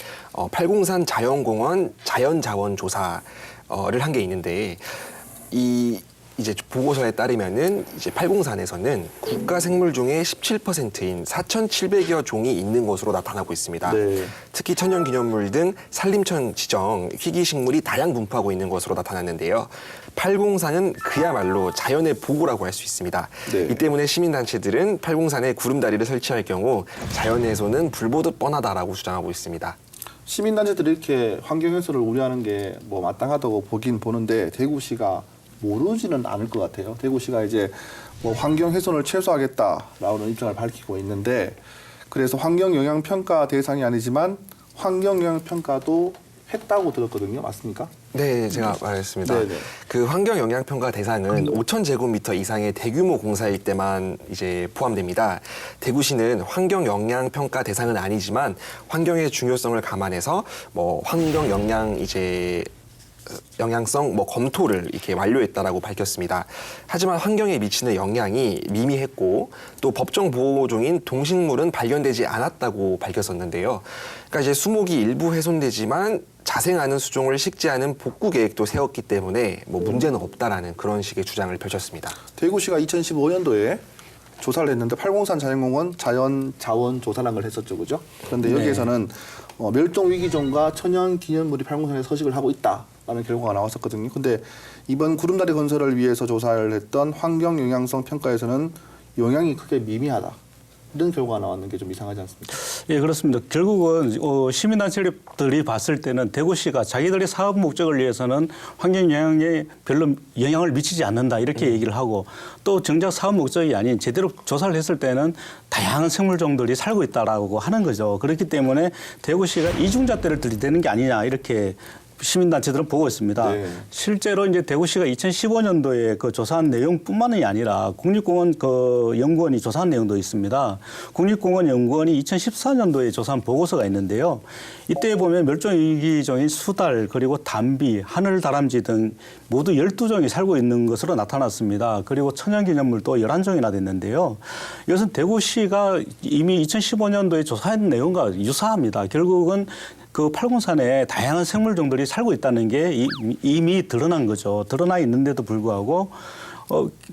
팔공산 자연공원 자연자원조사를 한 게 있는데 이제 보고서에 따르면은 이제 팔공산에서는 국가 생물 중에 17%인 4,700여 종이 있는 것으로 나타나고 있습니다. 네. 특히 천연기념물 등 산림청 지정 희귀식물이 다량 분포하고 있는 것으로 나타났는데요. 팔공산은 그야말로 자연의 보고라고 할 수 있습니다. 네. 이 때문에 시민단체들은 팔공산에 구름다리를 설치할 경우 자연훼손은 불보듯 뻔하다라고 주장하고 있습니다. 시민단체들이 이렇게 환경훼손을 우려하는 게 뭐 마땅하다고 보긴 보는데 대구시가 모르지는 않을 것 같아요. 대구시가 이제 뭐 환경훼손을 최소화하겠다라는 입장을 밝히고 있는데 그래서 환경영향평가 대상이 아니지만 환경영향평가도 했다고 들었거든요. 맞습니까? 네, 제가 말했습니다. 네네. 그 환경영향평가 대상은 5,000제곱미터 이상의 대규모 공사일 때만 이제 포함됩니다. 대구시는 환경영향평가 대상은 아니지만 환경의 중요성을 감안해서 뭐 환경영향 영향성 검토를 이렇게 완료했다라고 밝혔습니다. 하지만 환경에 미치는 영향이 미미했고 또 법정 보호종인 동식물은 발견되지 않았다고 밝혔었는데요. 그러니까 이제 수목이 일부 훼손되지만 자생하는 수종을 식재하는 복구 계획도 세웠기 때문에 뭐 문제는 없다라는 그런 식의 주장을 펼쳤습니다. 대구시가 2015년도에 조사를 했는데 팔공산 자연공원 자연자원 조사라는 걸 했었죠, 그죠? 그런데 여기에서는 멸종위기종과 천연기념물이 팔공산에 서식을 하고 있다라는 결과가 나왔었거든요. 근데 이번 구름다리 건설을 위해서 조사를 했던 환경영향성 평가에서는 영향이 크게 미미하다. 이런 결과가 나왔는 게 좀 이상하지 않습니까? 예, 그렇습니다. 결국은 시민단체들이 봤을 때는 대구시가 자기들의 사업 목적을 위해서는 환경 영향에 별로 영향을 미치지 않는다 이렇게 얘기를 하고 또 정작 사업 목적이 아닌 제대로 조사를 했을 때는 다양한 생물종들이 살고 있다라고 하는 거죠. 그렇기 때문에 대구시가 이중잣대를 들이대는 게 아니냐 이렇게 시민단체들은 보고 있습니다. 네. 실제로 이제 대구시가 2015년도에 그 조사한 내용뿐만이 아니라 국립공원 그 연구원이 조사한 내용도 있습니다. 국립공원 연구원이 2014년도에 조사한 보고서가 있는데요. 이때 보면 멸종위기종인 수달 그리고 담비, 하늘다람쥐 등 모두 12종이 살고 있는 것으로 나타났습니다. 그리고 천연기념물도 11종이나 됐는데요. 이것은 대구시가 이미 2015년도에 조사한 내용과 유사합니다. 결국은 그 팔공산에 다양한 생물종들이 살고 있다는 게 이미 드러난 거죠. 드러나 있는데도 불구하고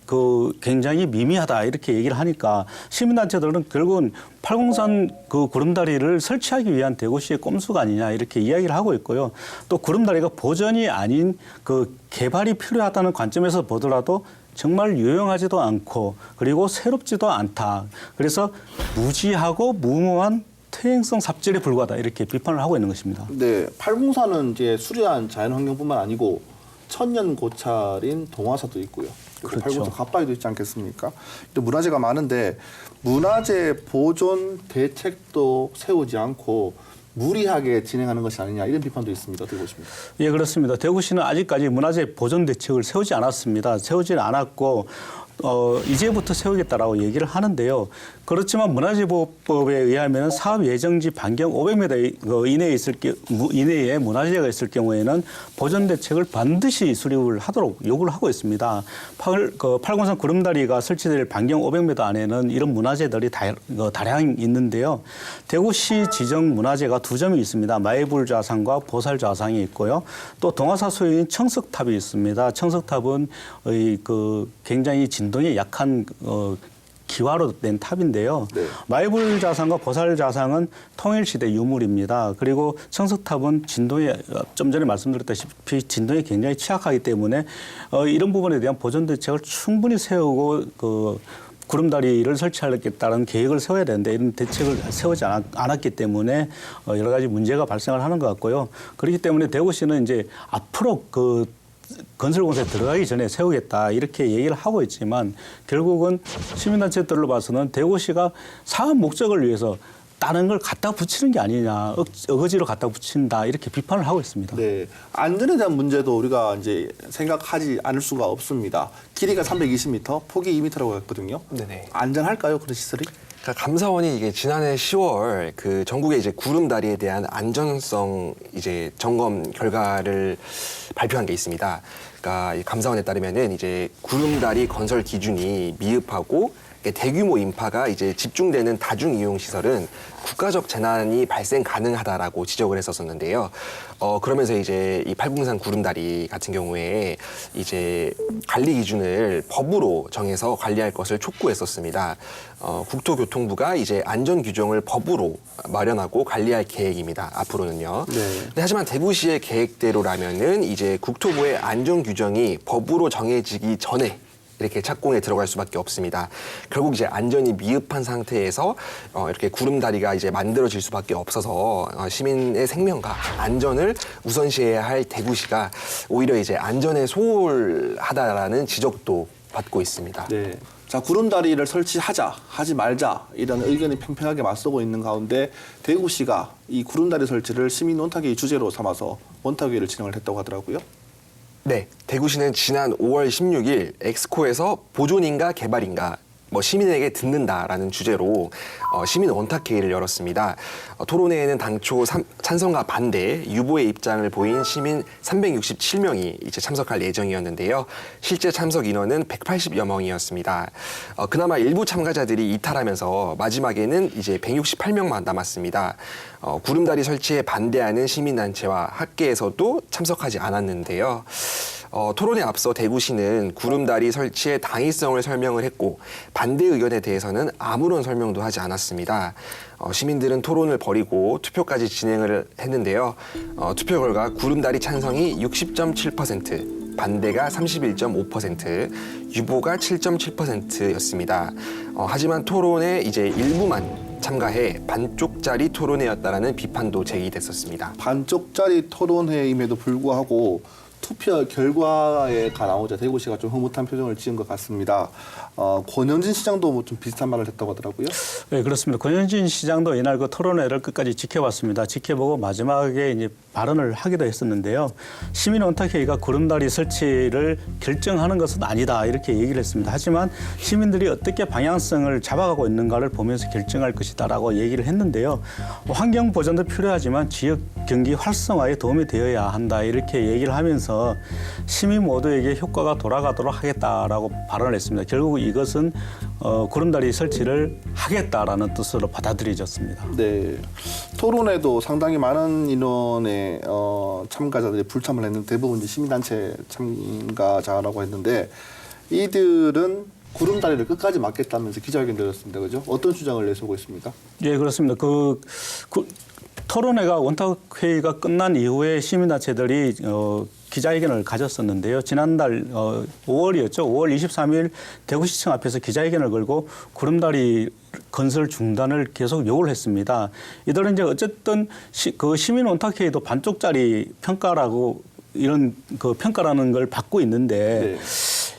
그 굉장히 미미하다 이렇게 얘기를 하니까 시민단체들은 결국은 팔공산 그 구름다리를 설치하기 위한 대구시의 꼼수가 아니냐 이렇게 이야기를 하고 있고요. 또 구름다리가 보전이 아닌 그 개발이 필요하다는 관점에서 보더라도 정말 유용하지도 않고 그리고 새롭지도 않다. 그래서 무지하고 무모한 퇴행성 삽질에 불과하다 이렇게 비판을 하고 있는 것입니다. 네, 팔공산은 이제 수려한 자연환경뿐만 아니고 천년 고찰인 동화사도 있고요. 그렇죠. 팔공산 갓바위도 있지 않겠습니까? 또 문화재가 많은데 문화재 보존 대책도 세우지 않고 무리하게 진행하는 것이 아니냐 이런 비판도 있습니다. 어떻게 보십니까? 예, 그렇습니다. 대구시는 아직까지 문화재 보존 대책을 세우지 않았습니다. 세우지는 않았고 이제부터 세우겠다라고 얘기를 하는데요. 그렇지만 문화재보호법에 의하면 사업 예정지 반경 500m 이내에 문화재가 있을 경우에는 보존 대책을 반드시 수립을 하도록 요구를 하고 있습니다. 팔공산 구름다리가 설치될 반경 500m 안에는 이런 문화재들이 다량 있는데요. 대구시 지정 문화재가 2점이 있습니다. 마이불좌상과 보살좌상이 있고요. 또 동화사 소유인 청석탑이 있습니다. 청석탑은 굉장히 진동에 약한 기와로 된 탑인데요. 네. 마이불좌상과 보살좌상은 통일시대 유물입니다. 그리고 청석탑은 진동에 좀 전에 말씀드렸다시피 진동에 굉장히 취약하기 때문에 이런 부분에 대한 보존 대책을 충분히 세우고 구름다리를 설치하겠다는 계획을 세워야 되는데 이런 대책을 세우지 않았기 때문에 여러 가지 문제가 발생을 하는 것 같고요. 그렇기 때문에 대구시는 이제 앞으로 건설 공사에 들어가기 전에 세우겠다 이렇게 얘기를 하고 있지만 결국은 시민단체들로 봐서는 대구시가 사업 목적을 위해서 다른 걸 갖다 붙이는 게 아니냐, 어거지로 갖다 붙인다 이렇게 비판을 하고 있습니다. 네, 안전에 대한 문제도 우리가 이제 생각하지 않을 수가 없습니다. 길이가 320m, 폭이 2m라고 했거든요. 네네. 안전할까요, 그런 시설이? 그러니까 감사원이 이게 지난해 10월 그 전국의 이제 구름다리에 대한 안전성 이제 점검 결과를 발표한 게 있습니다. 그러니까 이 감사원에 따르면은 이제 구름다리 건설 기준이 미흡하고 대규모 인파가 이제 집중되는 다중 이용 시설은 국가적 재난이 발생 가능하다라고 지적을 했었었는데요. 그러면서 이제 이 팔궁산 구름다리 같은 경우에 이제 관리 기준을 법으로 정해서 관리할 것을 촉구했었습니다. 국토교통부가 이제 안전 규정을 법으로 마련하고 관리할 계획입니다. 앞으로는요. 네. 근데 하지만 대구시의 계획대로라면은 이제 국토부의 안전 규정이 법으로 정해지기 전에 이렇게 착공에 들어갈 수밖에 없습니다. 결국 이제 안전이 미흡한 상태에서 이렇게 구름다리가 이제 만들어질 수밖에 없어서 시민의 생명과 안전을 우선시해야 할 대구시가 오히려 이제 안전에 소홀하다라는 지적도 받고 있습니다. 네. 자, 구름다리를 설치하자, 하지 말자 이런 의견이 팽팽하게 맞서고 있는 가운데 대구시가 이 구름다리 설치를 시민 원탁회의 주제로 삼아서 원탁회의를 진행을 했다고 하더라고요. 네, 대구시는 지난 5월 16일 엑스코에서 보존인가 개발인가 시민에게 듣는다라는 주제로 시민 원탁회의를 열었습니다. 토론회에는 당초 찬성과 반대 유보의 입장을 보인 시민 367명이 이제 참석할 예정이었는데요. 실제 참석 인원은 180여 명이었습니다. 그나마 일부 참가자들이 이탈하면서 마지막에는 이제 168명만 남았습니다. 구름다리 설치에 반대하는 시민단체와 학계에서도 참석하지 않았는데요. 토론에 앞서 대구시는 구름다리 설치의 당위성을 설명을 했고 반대 의견에 대해서는 아무런 설명도 하지 않았습니다. 시민들은 토론을 벌이고 투표까지 진행을 했는데요. 투표 결과 구름다리 찬성이 60.7%, 반대가 31.5%, 유보가 7.7%였습니다. 하지만 토론에 이제 일부만 참가해 반쪽짜리 토론회였다라는 비판도 제기됐었습니다. 반쪽짜리 토론회임에도 불구하고 투표 결과에 나오자 대구시가 좀 흐뭇한 표정을 지은 것 같습니다. 권영진 시장도 뭐 좀 비슷한 말을 했다고 하더라고요. 네, 그렇습니다. 권영진 시장도 이날 그 토론회를 끝까지 지켜봤습니다. 지켜보고 마지막에 이제 발언을 하기도 했었는데요. 시민원탁회의가 구름다리 설치를 결정하는 것은 아니다 이렇게 얘기를 했습니다. 하지만 시민들이 어떻게 방향성을 잡아가고 있는가를 보면서 결정할 것이다라고 얘기를 했는데요. 환경 보전도 필요하지만 지역 경기 활성화에 도움이 되어야 한다 이렇게 얘기를 하면서 시민 모두에게 효과가 돌아가도록 하겠다라고 발언을 했습니다. 결국 이것은 구름다리 설치를 하겠다라는 뜻으로 받아들여졌습니다. 네, 토론에도 상당히 많은 인원의 참가자들이 불참을 했는데 대부분 이제 시민단체 참가자라고 했는데 이들은 구름다리를 끝까지 막겠다면서 기자회견 열었습니다. 그죠? 어떤 주장을 내세우고 있습니까? 예, 그렇습니다. 토론회가 원탁회의가 끝난 이후에 시민단체들이 기자회견을 가졌었는데요. 지난달 5월이었죠. 5월 23일 대구시청 앞에서 기자회견을 걸고 구름다리 건설 중단을 계속 요구를 했습니다. 이들은 이제 어쨌든 그 시민 원탁회의도 반쪽짜리 평가라고 이런 그 평가라는 걸 받고 있는데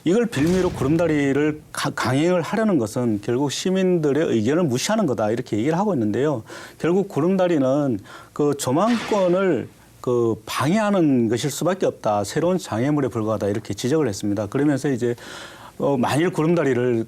이걸 빌미로 구름다리를 강행을 하려는 것은 결국 시민들의 의견을 무시하는 거다 이렇게 얘기를 하고 있는데요. 결국 구름다리는 그 조망권을 그 방해하는 것일 수밖에 없다. 새로운 장애물에 불과하다 이렇게 지적을 했습니다. 그러면서 이제 만일 구름다리를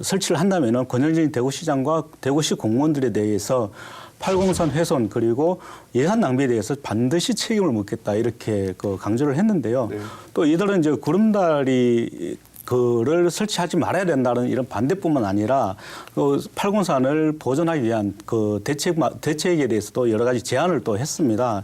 설치를 한다면은 권영진 대구시장과 대구시 공무원들에 대해서 팔공산 훼손 그리고 예산 낭비에 대해서 반드시 책임을 묻겠다 이렇게 강조를 했는데요. 네. 또 이들은 이제 구름다리 그를 설치하지 말아야 된다는 이런 반대뿐만 아니라 팔공산을 보존하기 위한 그 대책에 대해서도 여러 가지 제안을 또 했습니다.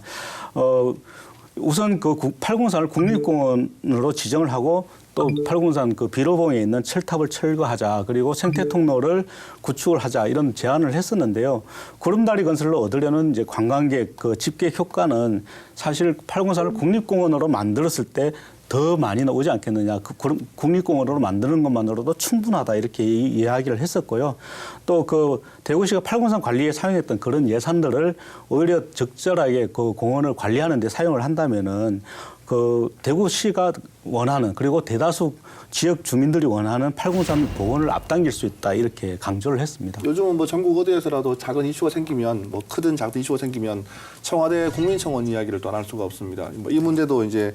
우선 그 팔공산을 국립공원으로 지정을 하고 또 팔공산 그 비로봉에 있는 철탑을 철거하자 그리고 생태 통로를 구축을 하자 이런 제안을 했었는데요. 구름다리 건설로 얻으려는 이제 관광객 그 집객 효과는 사실 팔공산을 국립공원으로 만들었을 때 더 많이 나오지 않겠느냐. 국립공원으로 만드는 것만으로도 충분하다 이렇게 이야기를 했었고요. 또 그 대구시가 팔공산 관리에 사용했던 그런 예산들을 오히려 적절하게 그 공원을 관리하는 데 사용을 한다면은 그 대구시가 원하는 그리고 대다수 지역 주민들이 원하는 팔공산 복원을 앞당길 수 있다 이렇게 강조를 했습니다. 요즘은 뭐 전국 어디에서라도 작은 이슈가 생기면 뭐 크든 작든 이슈가 생기면 청와대 국민청원 이야기를 또 안 할 수가 없습니다. 뭐 이 문제도 이제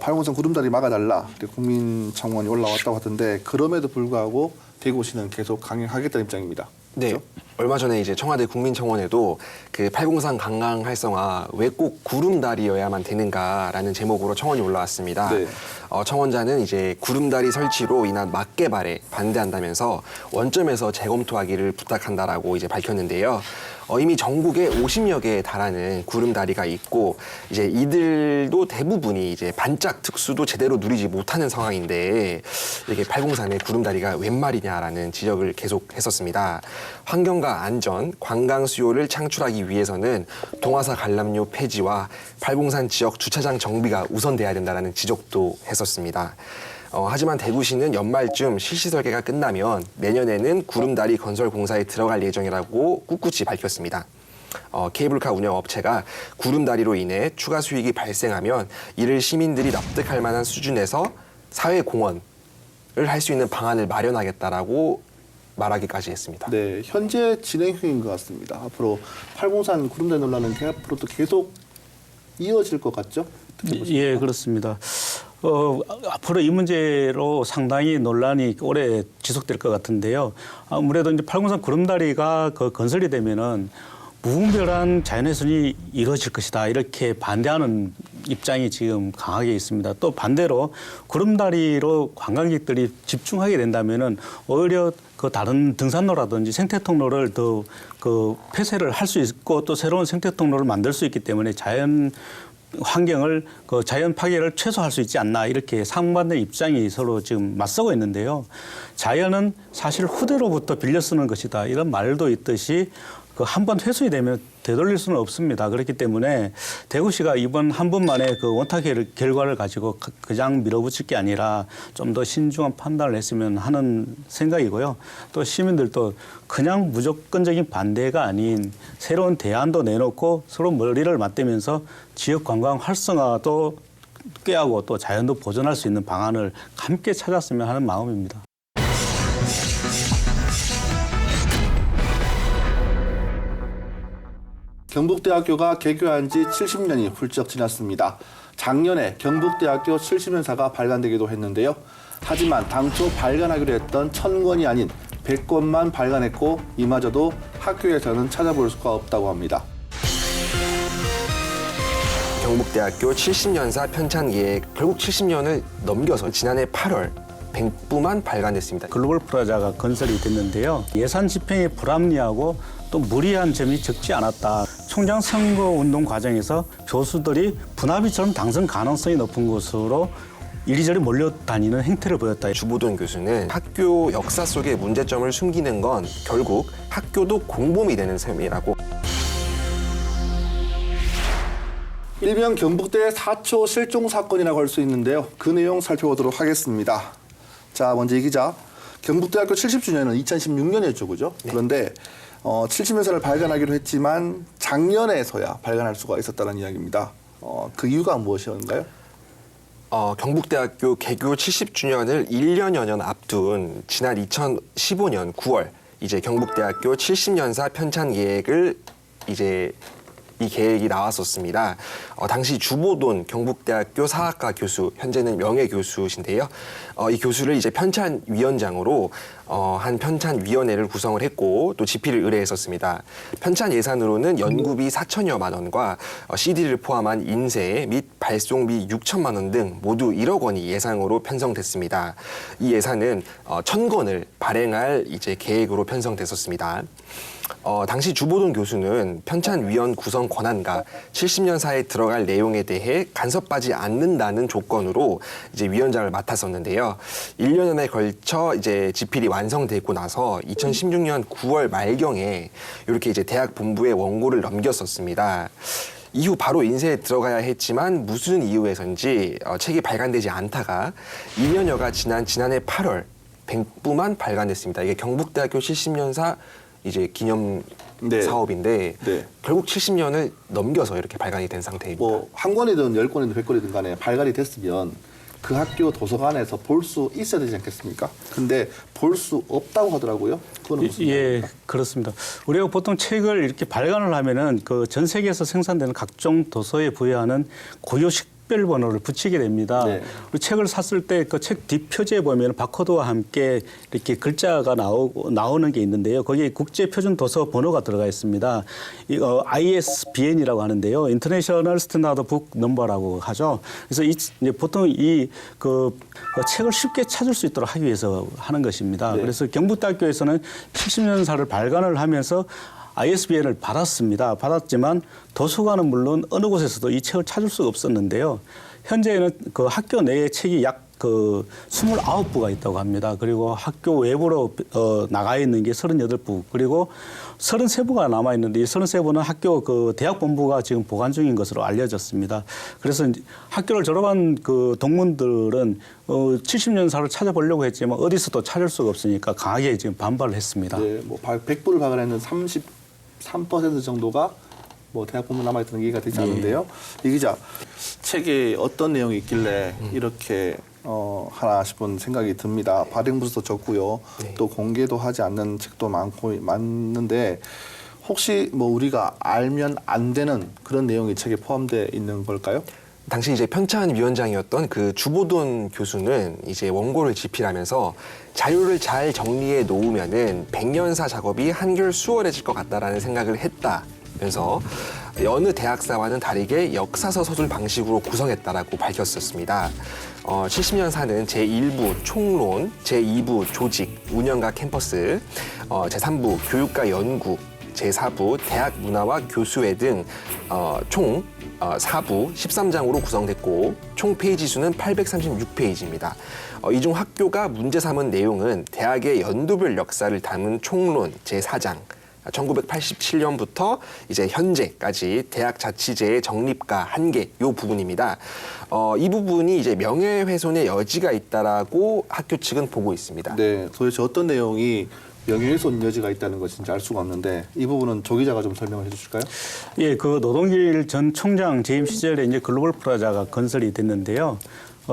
팔공산 구름다리 막아달라 국민청원이 올라왔다고 하던데 그럼에도 불구하고 대구시는 계속 강행하겠다는 입장입니다. 네. 그렇죠? 얼마 전에 이제 청와대 국민청원에도 그 팔공산 관광 활성화 왜 꼭 구름다리여야만 되는가라는 제목으로 청원이 올라왔습니다. 네. 청원자는 이제 구름다리 설치로 인한 막개발에 반대한다면서 원점에서 재검토하기를 부탁한다라고 이제 밝혔는데요. 이미 전국에 50여 개에 달하는 구름다리가 있고 이제 이들도 대부분이 이제 반짝 특수도 제대로 누리지 못하는 상황인데 이게 팔공산의 구름다리가 웬 말이냐라는 지적을 계속했었습니다. 환경과 안전, 관광 수요를 창출하기 위해서는 동화사 관람료 폐지와 팔공산 지역 주차장 정비가 우선돼야 된다라는 지적도 했었습니다. 하지만 대구시는 연말쯤 실시 설계가 끝나면 내년에는 구름다리 건설 공사에 들어갈 예정이라고 꿋꿋이 밝혔습니다. 케이블카 운영 업체가 구름다리로 인해 추가 수익이 발생하면 이를 시민들이 납득할 만한 수준에서 사회 공헌을 할 수 있는 방안을 마련하겠다라고 말하기까지 했습니다. 네, 현재 진행 중인 것 같습니다. 앞으로 팔공산 구름다리 논란은 앞으로도 계속 이어질 것 같죠? 어떻게 보십니까? 예, 그렇습니다. 앞으로 이 문제로 상당히 논란이 오래 지속될 것 같은데요. 아무래도 이제 팔공산 구름다리가 건설이 되면은 무분별한 자연훼손이 이루어질 것이다 이렇게 반대하는 입장이 지금 강하게 있습니다. 또 반대로 구름다리로 관광객들이 집중하게 된다면은 오히려 그 다른 등산로라든지 생태 통로를 더 그 폐쇄를 할 수 있고 또 새로운 생태 통로를 만들 수 있기 때문에 자연 환경을 그 자연 파괴를 최소화할 수 있지 않나 이렇게 상반된 입장이 서로 지금 맞서고 있는데요. 자연은 사실 후대로부터 빌려 쓰는 것이다 이런 말도 있듯이 그 한 번 훼손이 되면 되돌릴 수는 없습니다. 그렇기 때문에 대구시가 이번 한 번만에 그 원탁 결과를 가지고 그냥 밀어붙일 게 아니라 좀 더 신중한 판단을 했으면 하는 생각이고요. 또 시민들도 그냥 무조건적인 반대가 아닌 새로운 대안도 내놓고 서로 머리를 맞대면서 지역 관광 활성화도 꾀하고 또 자연도 보존할 수 있는 방안을 함께 찾았으면 하는 마음입니다. 경북대학교가 개교한 지 70년이 훌쩍 지났습니다. 작년에 경북대학교 70년사가 발간되기도 했는데요. 하지만 당초 발간하기로 했던 1000권이 아닌 100권만 발간했고 이마저도 학교에서는 찾아볼 수가 없다고 합니다. 경북대학교 70년사 편찬계획 결국 70년을 넘겨서 지난해 8월 100부만 발간됐습니다. 글로벌 프라자가 건설이 됐는데요. 예산 집행이 불합리하고 또 무리한 점이 적지 않았다. 총장 선거 운동 과정에서 교수들이 분합이처럼 당선 가능성이 높은 곳으로 이리저리 몰려다니는 행태를 보였다. 주보돈 교수는 학교 역사 속의 문제점을 숨기는 건 결국 학교도 공범이 되는 셈이라고. 일명 경북대 4초 실종 사건이라고 할 수 있는데요. 그 내용 살펴보도록 하겠습니다. 자, 먼저 이 기자. 경북대학교 70주년은 2016년이었죠, 그죠? 네. 그런데 70년사를 발간하기로 했지만 작년에서야 발간할 수가 있었다는 이야기입니다. 그 이유가 무엇이었는가요? 경북대학교 개교 70주년을 1년여 년 앞둔 지난 2015년 9월 이제 경북대학교 70년사 편찬 계획을 이제 이 계획이 나왔었습니다. 당시 주보돈 경북대학교 사학과 교수, 현재는 명예교수신데요. 이 교수를 이제 편찬위원장으로 한 편찬위원회를 구성을 했고 또 집필을 의뢰했었습니다. 편찬 예산으로는 연구비 4천여만 원과 CD를 포함한 인쇄 및 발송비 6천만 원 등 모두 1억 원이 예상으로 편성됐습니다. 이 예산은 1000권을 발행할 이제 계획으로 편성됐었습니다. 당시 주보돈 교수는 편찬위원 구성 권한과 70년사에 들어갈 내용에 대해 간섭하지 않는다는 조건으로 이제 위원장을 맡았었는데요. 1년여에 걸쳐 이제 집필이 완성되고 나서 2016년 9월 말경에 이렇게 이제 대학 본부에 원고를 넘겼었습니다. 이후 바로 인쇄에 들어가야 했지만 무슨 이유에선지 책이 발간되지 않다가 2년여가 지난해 8월 100부만 발간됐습니다. 이게 경북대학교 70년사 이제 기념 네. 사업인데 네. 결국 70년을 넘겨서 이렇게 발간이 된 상태입니다. 뭐 한 권이든 10권이든 100권이든 간에 발간이 됐으면 그 학교 도서관에서 볼 수 있어야 되지 않겠습니까? 근데 볼 수 없다고 하더라고요. 그거는 무슨 예, 말입니까? 그렇습니다. 우리가 보통 책을 이렇게 발간을 하면은 그 전 세계에서 생산되는 각종 도서에 부여하는 고유 식별번호를 붙이게 됩니다. 네. 그리고 책을 샀을 때 그 책 뒷표지에 보면 바코드와 함께 이렇게 글자가 나오는 게 있는데요. 거기에 국제 표준 도서 번호가 들어가 있습니다. ISBN이라고 하는데요. 인터내셔널 스탠다드 북 넘버라고 하죠. 그래서 이제 보통 그 책을 쉽게 찾을 수 있도록 하기 위해서 하는 것입니다. 네. 그래서 경북대학교에서는 70년사를 발간을 하면서 ISBN을 받았지만 도서관은 물론 어느 곳에서도 이 책을 찾을 수가 없었는데요. 현재는 그 학교 내에 책이 약 29부가 있다고 합니다. 그리고 학교 외부로 나가 있는 게 38부, 그리고 33부가 남아 있는데 이 33부는 학교 그 대학 본부가 지금 보관 중인 것으로 알려졌습니다. 그래서 학교를 졸업한 그 동문들은 70년사를 찾아보려고 했지만 어디서도 찾을 수가 없으니까 강하게 지금 반발을 했습니다. 네, 뭐 100부를 발간했는 33% 정도가 뭐 대학 본부 남아있던 얘기가 되지 않는데요. 이 기자, 책에 어떤 내용이 있길래 이렇게 하나 싶은 생각이 듭니다. 발행 부수도 적고요. 네. 또 공개도 하지 않는 책도 많는데 혹시 뭐 우리가 알면 안 되는 그런 내용이 책에 포함되어 있는 걸까요? 당시 이제 편찬 위원장이었던 그 주보돈 교수는 이제 원고를 집필하면서 자료를 잘 정리해 놓으면은 백년사 작업이 한결 수월해질 것 같다라는 생각을 했다면서 여느 대학사와는 다르게 역사서 서술 방식으로 구성했다라고 밝혔었습니다. 70년사는 제1부 총론, 제2부 조직, 운영과 캠퍼스, 제3부 교육과 연구, 제4부 대학 문화와 교수회 등 총 4부 13장으로 구성됐고 총 페이지 수는 836페이지입니다. 이 중 학교가 문제 삼은 내용은 대학의 연도별 역사를 담은 총론 제4장, 1987년부터 이제 현재까지 대학 자치제의 정립과 한계 이 부분입니다. 이 부분이 이제 명예훼손의 여지가 있다라고 학교 측은 보고 있습니다. 네, 도대체 어떤 내용이 명예훼손 여지가 있다는 것인지 알 수가 없는데 이 부분은 조 기자가 좀 설명을 해주실까요? 예, 그 노동길 전 총장 재임 시절에 이제 글로벌 프라자가 건설이 됐는데요.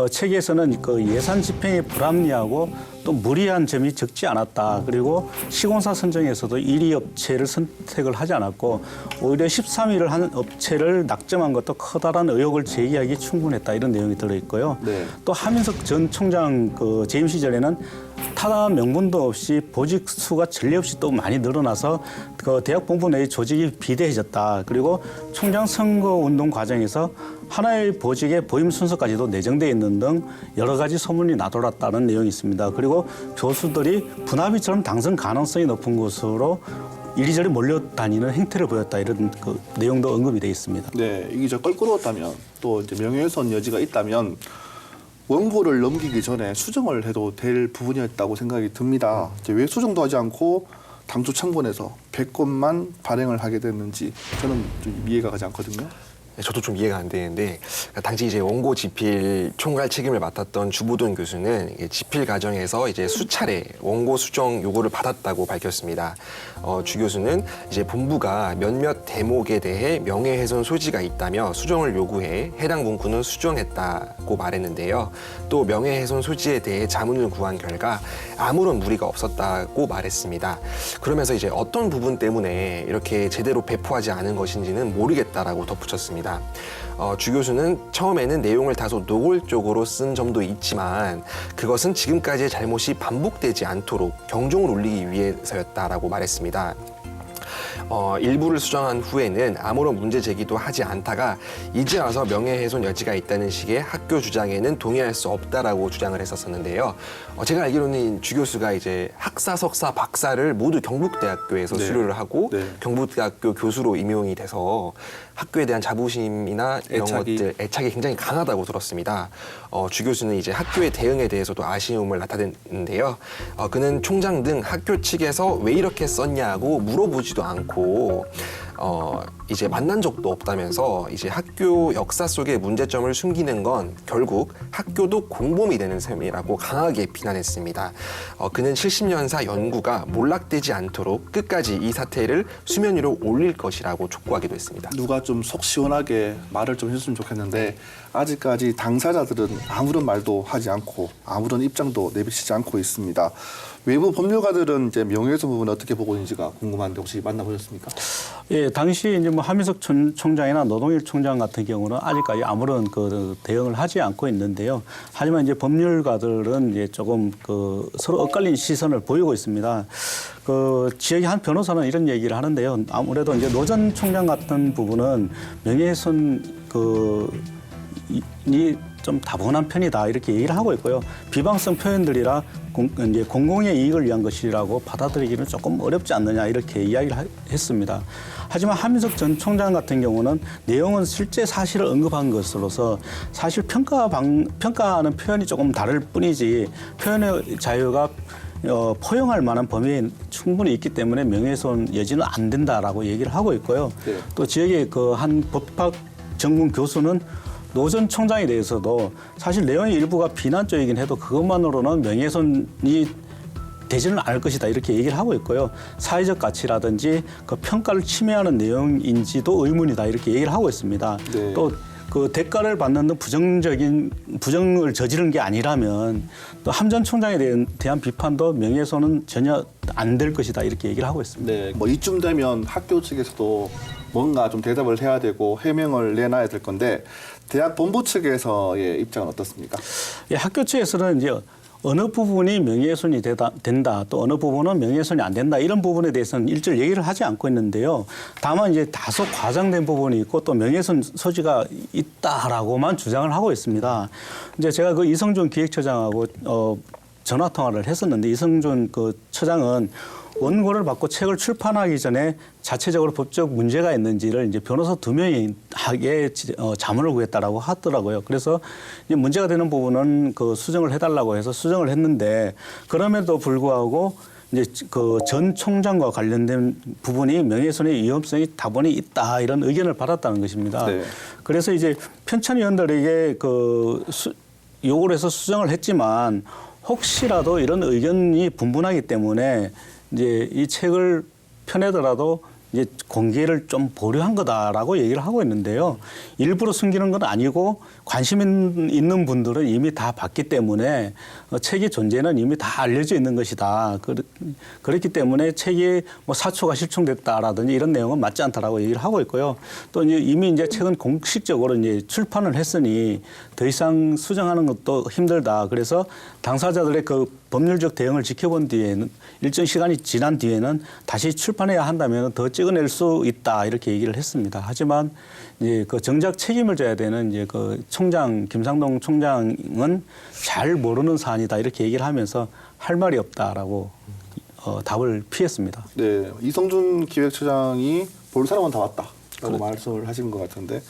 책에서는 그 예산 집행이 불합리하고 또 무리한 점이 적지 않았다. 그리고 시공사 선정에서도 1위 업체를 선택을 하지 않았고 오히려 13위를 한 업체를 낙점한 것도 커다란 의혹을 제기하기 충분했다. 이런 내용이 들어있고요. 네. 또 하민석 전 총장 그 재임 시절에는 타당한 명분도 없이 보직 수가 전례 없이 또 많이 늘어나서 그 대학 본부 내의 조직이 비대해졌다. 그리고 총장 선거 운동 과정에서 하나의 보직의 보임 순서까지도 내정돼 있는 등 여러 가지 소문이 나돌았다는 내용이 있습니다. 그리고 교수들이 분합이처럼 당선 가능성이 높은 곳으로 이리저리 몰려다니는 행태를 보였다. 이런 그 내용도 언급이 돼 있습니다. 네, 이게 저 껄끄러웠다면 또 이제 명예훼손 여지가 있다면 원고를 넘기기 전에 수정을 해도 될 부분이었다고 생각이 듭니다. 이제 왜 수정도 하지 않고 당초 청본에서 100건만 발행을 하게 됐는지 저는 좀 이해가 가지 않거든요. 저도 좀 이해가 안 되는데 당시 이제 원고 집필 총괄 책임을 맡았던 주보돈 교수는 집필 과정에서 이제 수차례 원고 수정 요구를 받았다고 밝혔습니다. 주 교수는 이제 본부가 몇몇 대목에 대해 명예훼손 소지가 있다며 수정을 요구해 해당 문구는 수정했다고 말했는데요. 또 명예훼손 소지에 대해 자문을 구한 결과 아무런 무리가 없었다고 말했습니다. 그러면서 이제 어떤 부분 때문에 이렇게 제대로 배포하지 않은 것인지는 모르겠다라고 덧붙였습니다. 주 교수는 처음에는 내용을 다소 노골적으로 쓴 점도 있지만 그것은 지금까지의 잘못이 반복되지 않도록 경종을 울리기 위해서였다라고 말했습니다. 일부를 수정한 후에는 아무런 문제 제기도 하지 않다가 이제 와서 명예훼손 여지가 있다는 식의 학교 주장에는 동의할 수 없다라고 주장을 했었는데요. 제가 알기로는 주 교수가 이제 학사, 석사, 박사를 모두 경북대학교에서 네. 수료를 하고 네. 경북대학교 교수로 임용이 돼서 학교에 대한 자부심이나 이런 것들, 애착이 굉장히 강하다고 들었습니다. 주 교수는 이제 학교의 대응에 대해서도 아쉬움을 나타냈는데요. 그는 총장 등 학교 측에서 왜 이렇게 썼냐고 물어보지도 않고 이제 만난 적도 없다면서 이제 학교 역사 속의 문제점을 숨기는 건 결국 학교도 공범이 되는 셈이라고 강하게 비난했습니다. 그는 70년사 연구가 몰락되지 않도록 끝까지 이 사태를 수면 위로 올릴 것이라고 촉구하기도 했습니다. 누가 좀 속 시원하게 말을 좀 해줬으면 좋겠는데 아직까지 당사자들은 아무런 말도 하지 않고 아무런 입장도 내비치지 않고 있습니다. 외부 법률가들은 이제 명예훼손 부분을 어떻게 보고 있는지가 궁금한데 혹시 만나보셨습니까? 예, 당시 이제 뭐 하민석 총장이나 노동일 총장 같은 경우는 아직까지 아무런 그 대응을 하지 않고 있는데요. 하지만 이제 법률가들은 이제 조금 그 서로 엇갈린 시선을 보이고 있습니다. 그 지역의 한 변호사는 이런 얘기를 하는데요. 아무래도 이제 노 전 총장 같은 부분은 명예훼손 이 좀 다분한 편이다 이렇게 얘기를 하고 있고요. 비방성 표현들이라 이제 공공의 이익을 위한 것이라고 받아들이기는 조금 어렵지 않느냐 이렇게 이야기를 했습니다. 하지만 하민석 전 총장 같은 경우는 내용은 실제 사실을 언급한 것으로서 사실 평가하는 표현이 조금 다를 뿐이지 표현의 자유가 포용할 만한 범위에 충분히 있기 때문에 명예훼손 여지는 안 된다라고 얘기를 하고 있고요. 네. 또 지역의 그 한 법학 전문 교수는 노 전 총장에 대해서도 사실 내용의 일부가 비난적이긴 해도 그것만으로는 명예훼손이 되지는 않을 것이다 이렇게 얘기를 하고 있고요. 사회적 가치라든지 그 평가를 침해하는 내용인지도 의문이다 이렇게 얘기를 하고 있습니다. 네. 또 그 대가를 받는 등 부정을 저지른 게 아니라면 또 함 전 총장에 대한 비판도 명예훼손은 전혀 안 될 것이다 이렇게 얘기를 하고 있습니다. 네, 뭐 이쯤 되면 학교 측에서도 뭔가 좀 대답을 해야 되고 해명을 내놔야 될 건데 대학 본부 측에서의 입장은 어떻습니까? 예, 학교 측에서는 이제 어느 부분이 명예훼손이 된다, 또 어느 부분은 명예훼손이 안 된다 이런 부분에 대해서는 일절 얘기를 하지 않고 있는데요. 다만 이제 다소 과장된 부분이 있고 또 명예훼손 소지가 있다라고만 주장을 하고 있습니다. 이제 제가 그 이성준 기획처장하고 전화 통화를 했었는데 이성준 그 처장은 원고를 받고 책을 출판하기 전에 자체적으로 법적 문제가 있는지를 이제 변호사 2명이 하게 자문을 구했다라고 하더라고요. 그래서 이제 문제가 되는 부분은 그 수정을 해달라고 해서 수정을 했는데 그럼에도 불구하고 이제 그 전 총장과 관련된 부분이 명예훼손의 위험성이 다분히 있다 이런 의견을 받았다는 것입니다. 네. 그래서 이제 편찬위원들에게 그 요구를 해서 수정을 했지만 혹시라도 이런 의견이 분분하기 때문에 이제 이 책을 펴내더라도 이제 공개를 좀 보류한 거다라고 얘기를 하고 있는데요. 일부러 숨기는 건 아니고 관심 있는 분들은 이미 다 봤기 때문에 책의 존재는 이미 다 알려져 있는 것이다. 그렇기 때문에 책이 뭐 사초가 실종됐다라든지 이런 내용은 맞지 않다라고 얘기를 하고 있고요. 또 이제 이미 이제 책은 공식적으로 이제 출판을 했으니 더 이상 수정하는 것도 힘들다. 그래서 당사자들의 그 법률적 대응을 지켜본 뒤에는 일정 시간이 지난 뒤에는 다시 출판해야 한다면 더 찍어낼 수 있다 이렇게 얘기를 했습니다. 하지만 이제 그 정작 책임을 져야 되는 이제 그 총장 김상동 총장은 잘 모르는 사안이다 이렇게 얘기를 하면서 할 말이 없다라고 답을 피했습니다. 네, 이성준 기획처장이 볼 사람은 다 왔다라고 말씀을 하신 것 같은데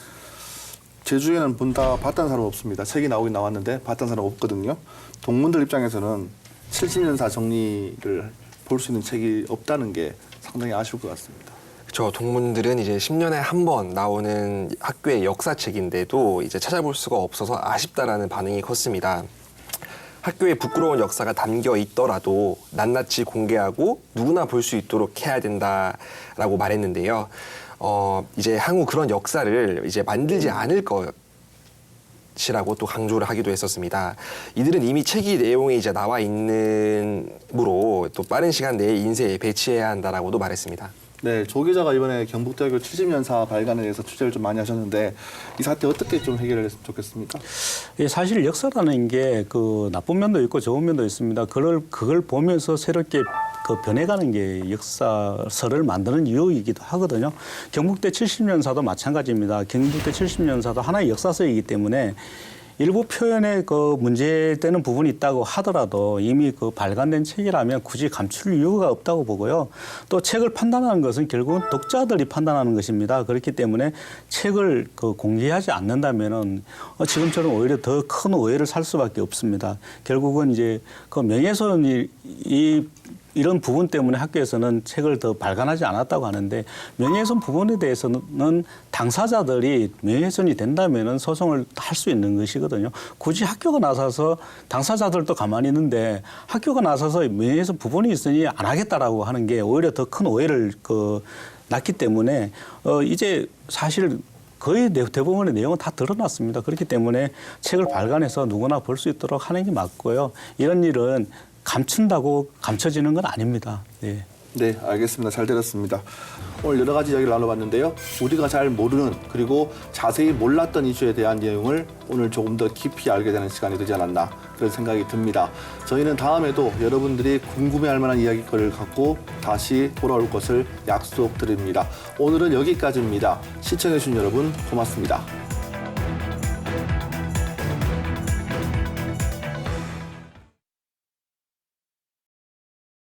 제 주에는 본 다 봤다는 사람 없습니다. 책이 나오긴 나왔는데 봤다는 사람 없거든요. 동문들 입장에서는 70년사 정리를 볼 수 있는 책이 없다는 게 상당히 아쉬울 것 같습니다. 저 동문들은 이제 10년에 한 번 나오는 학교의 역사책인데도 이제 찾아볼 수가 없어서 아쉽다라는 반응이 컸습니다. 학교에 부끄러운 역사가 담겨 있더라도 낱낱이 공개하고 누구나 볼 수 있도록 해야 된다라고 말했는데요. 이제 향후 그런 역사를 이제 만들지 않을 것이라고 또 강조를 하기도 했었습니다. 이들은 이미 책이 내용이 이제 나와 있는므로 또 빠른 시간 내에 인쇄에 배치해야 한다라고도 말했습니다. 네, 조 기자가 이번에 경북대학교 70년사 발간에 대해서 취재를 좀 많이 하셨는데 이 사태 어떻게 좀 해결을 했으면 좋겠습니까? 예, 사실 역사라는 게 그 나쁜 면도 있고 좋은 면도 있습니다. 그걸 보면서 새롭게 그 변해가는 게 역사서를 만드는 이유이기도 하거든요. 경북대 70년사도 마찬가지입니다. 경북대 70년사도 하나의 역사서이기 때문에 일부 표현에 그 문제되는 부분이 있다고 하더라도 이미 그 발간된 책이라면 굳이 감출 이유가 없다고 보고요. 또 책을 판단하는 것은 결국은 독자들이 판단하는 것입니다. 그렇기 때문에 책을 그 공개하지 않는다면은 지금처럼 오히려 더 큰 오해를 살 수밖에 없습니다. 결국은 이제 그 명예훼손이 이런 부분 때문에 학교에서는 책을 더 발간하지 않았다고 하는데 명예훼손 부분에 대해서는 당사자들이 명예훼손이 된다면은 소송을 할 수 있는 것이거든요. 굳이 학교가 나서서 당사자들도 가만히 있는데 학교가 나서서 명예훼손 부분이 있으니 안 하겠다라고 하는 게 오히려 더 큰 오해를 낳기 때문에 이제 사실 거의 대부분의 내용은 다 드러났습니다. 그렇기 때문에 책을 발간해서 누구나 볼 수 있도록 하는 게 맞고요. 이런 일은 감춘다고 감춰지는 건 아닙니다. 네. 네, 알겠습니다. 잘 들었습니다. 오늘 여러 가지 이야기를 나눠봤는데요. 우리가 잘 모르는 그리고 자세히 몰랐던 이슈에 대한 내용을 오늘 조금 더 깊이 알게 되는 시간이 되지 않았나 그런 생각이 듭니다. 저희는 다음에도 여러분들이 궁금해할 만한 이야기거리를 갖고 다시 돌아올 것을 약속드립니다. 오늘은 여기까지입니다. 시청해주신 여러분 고맙습니다.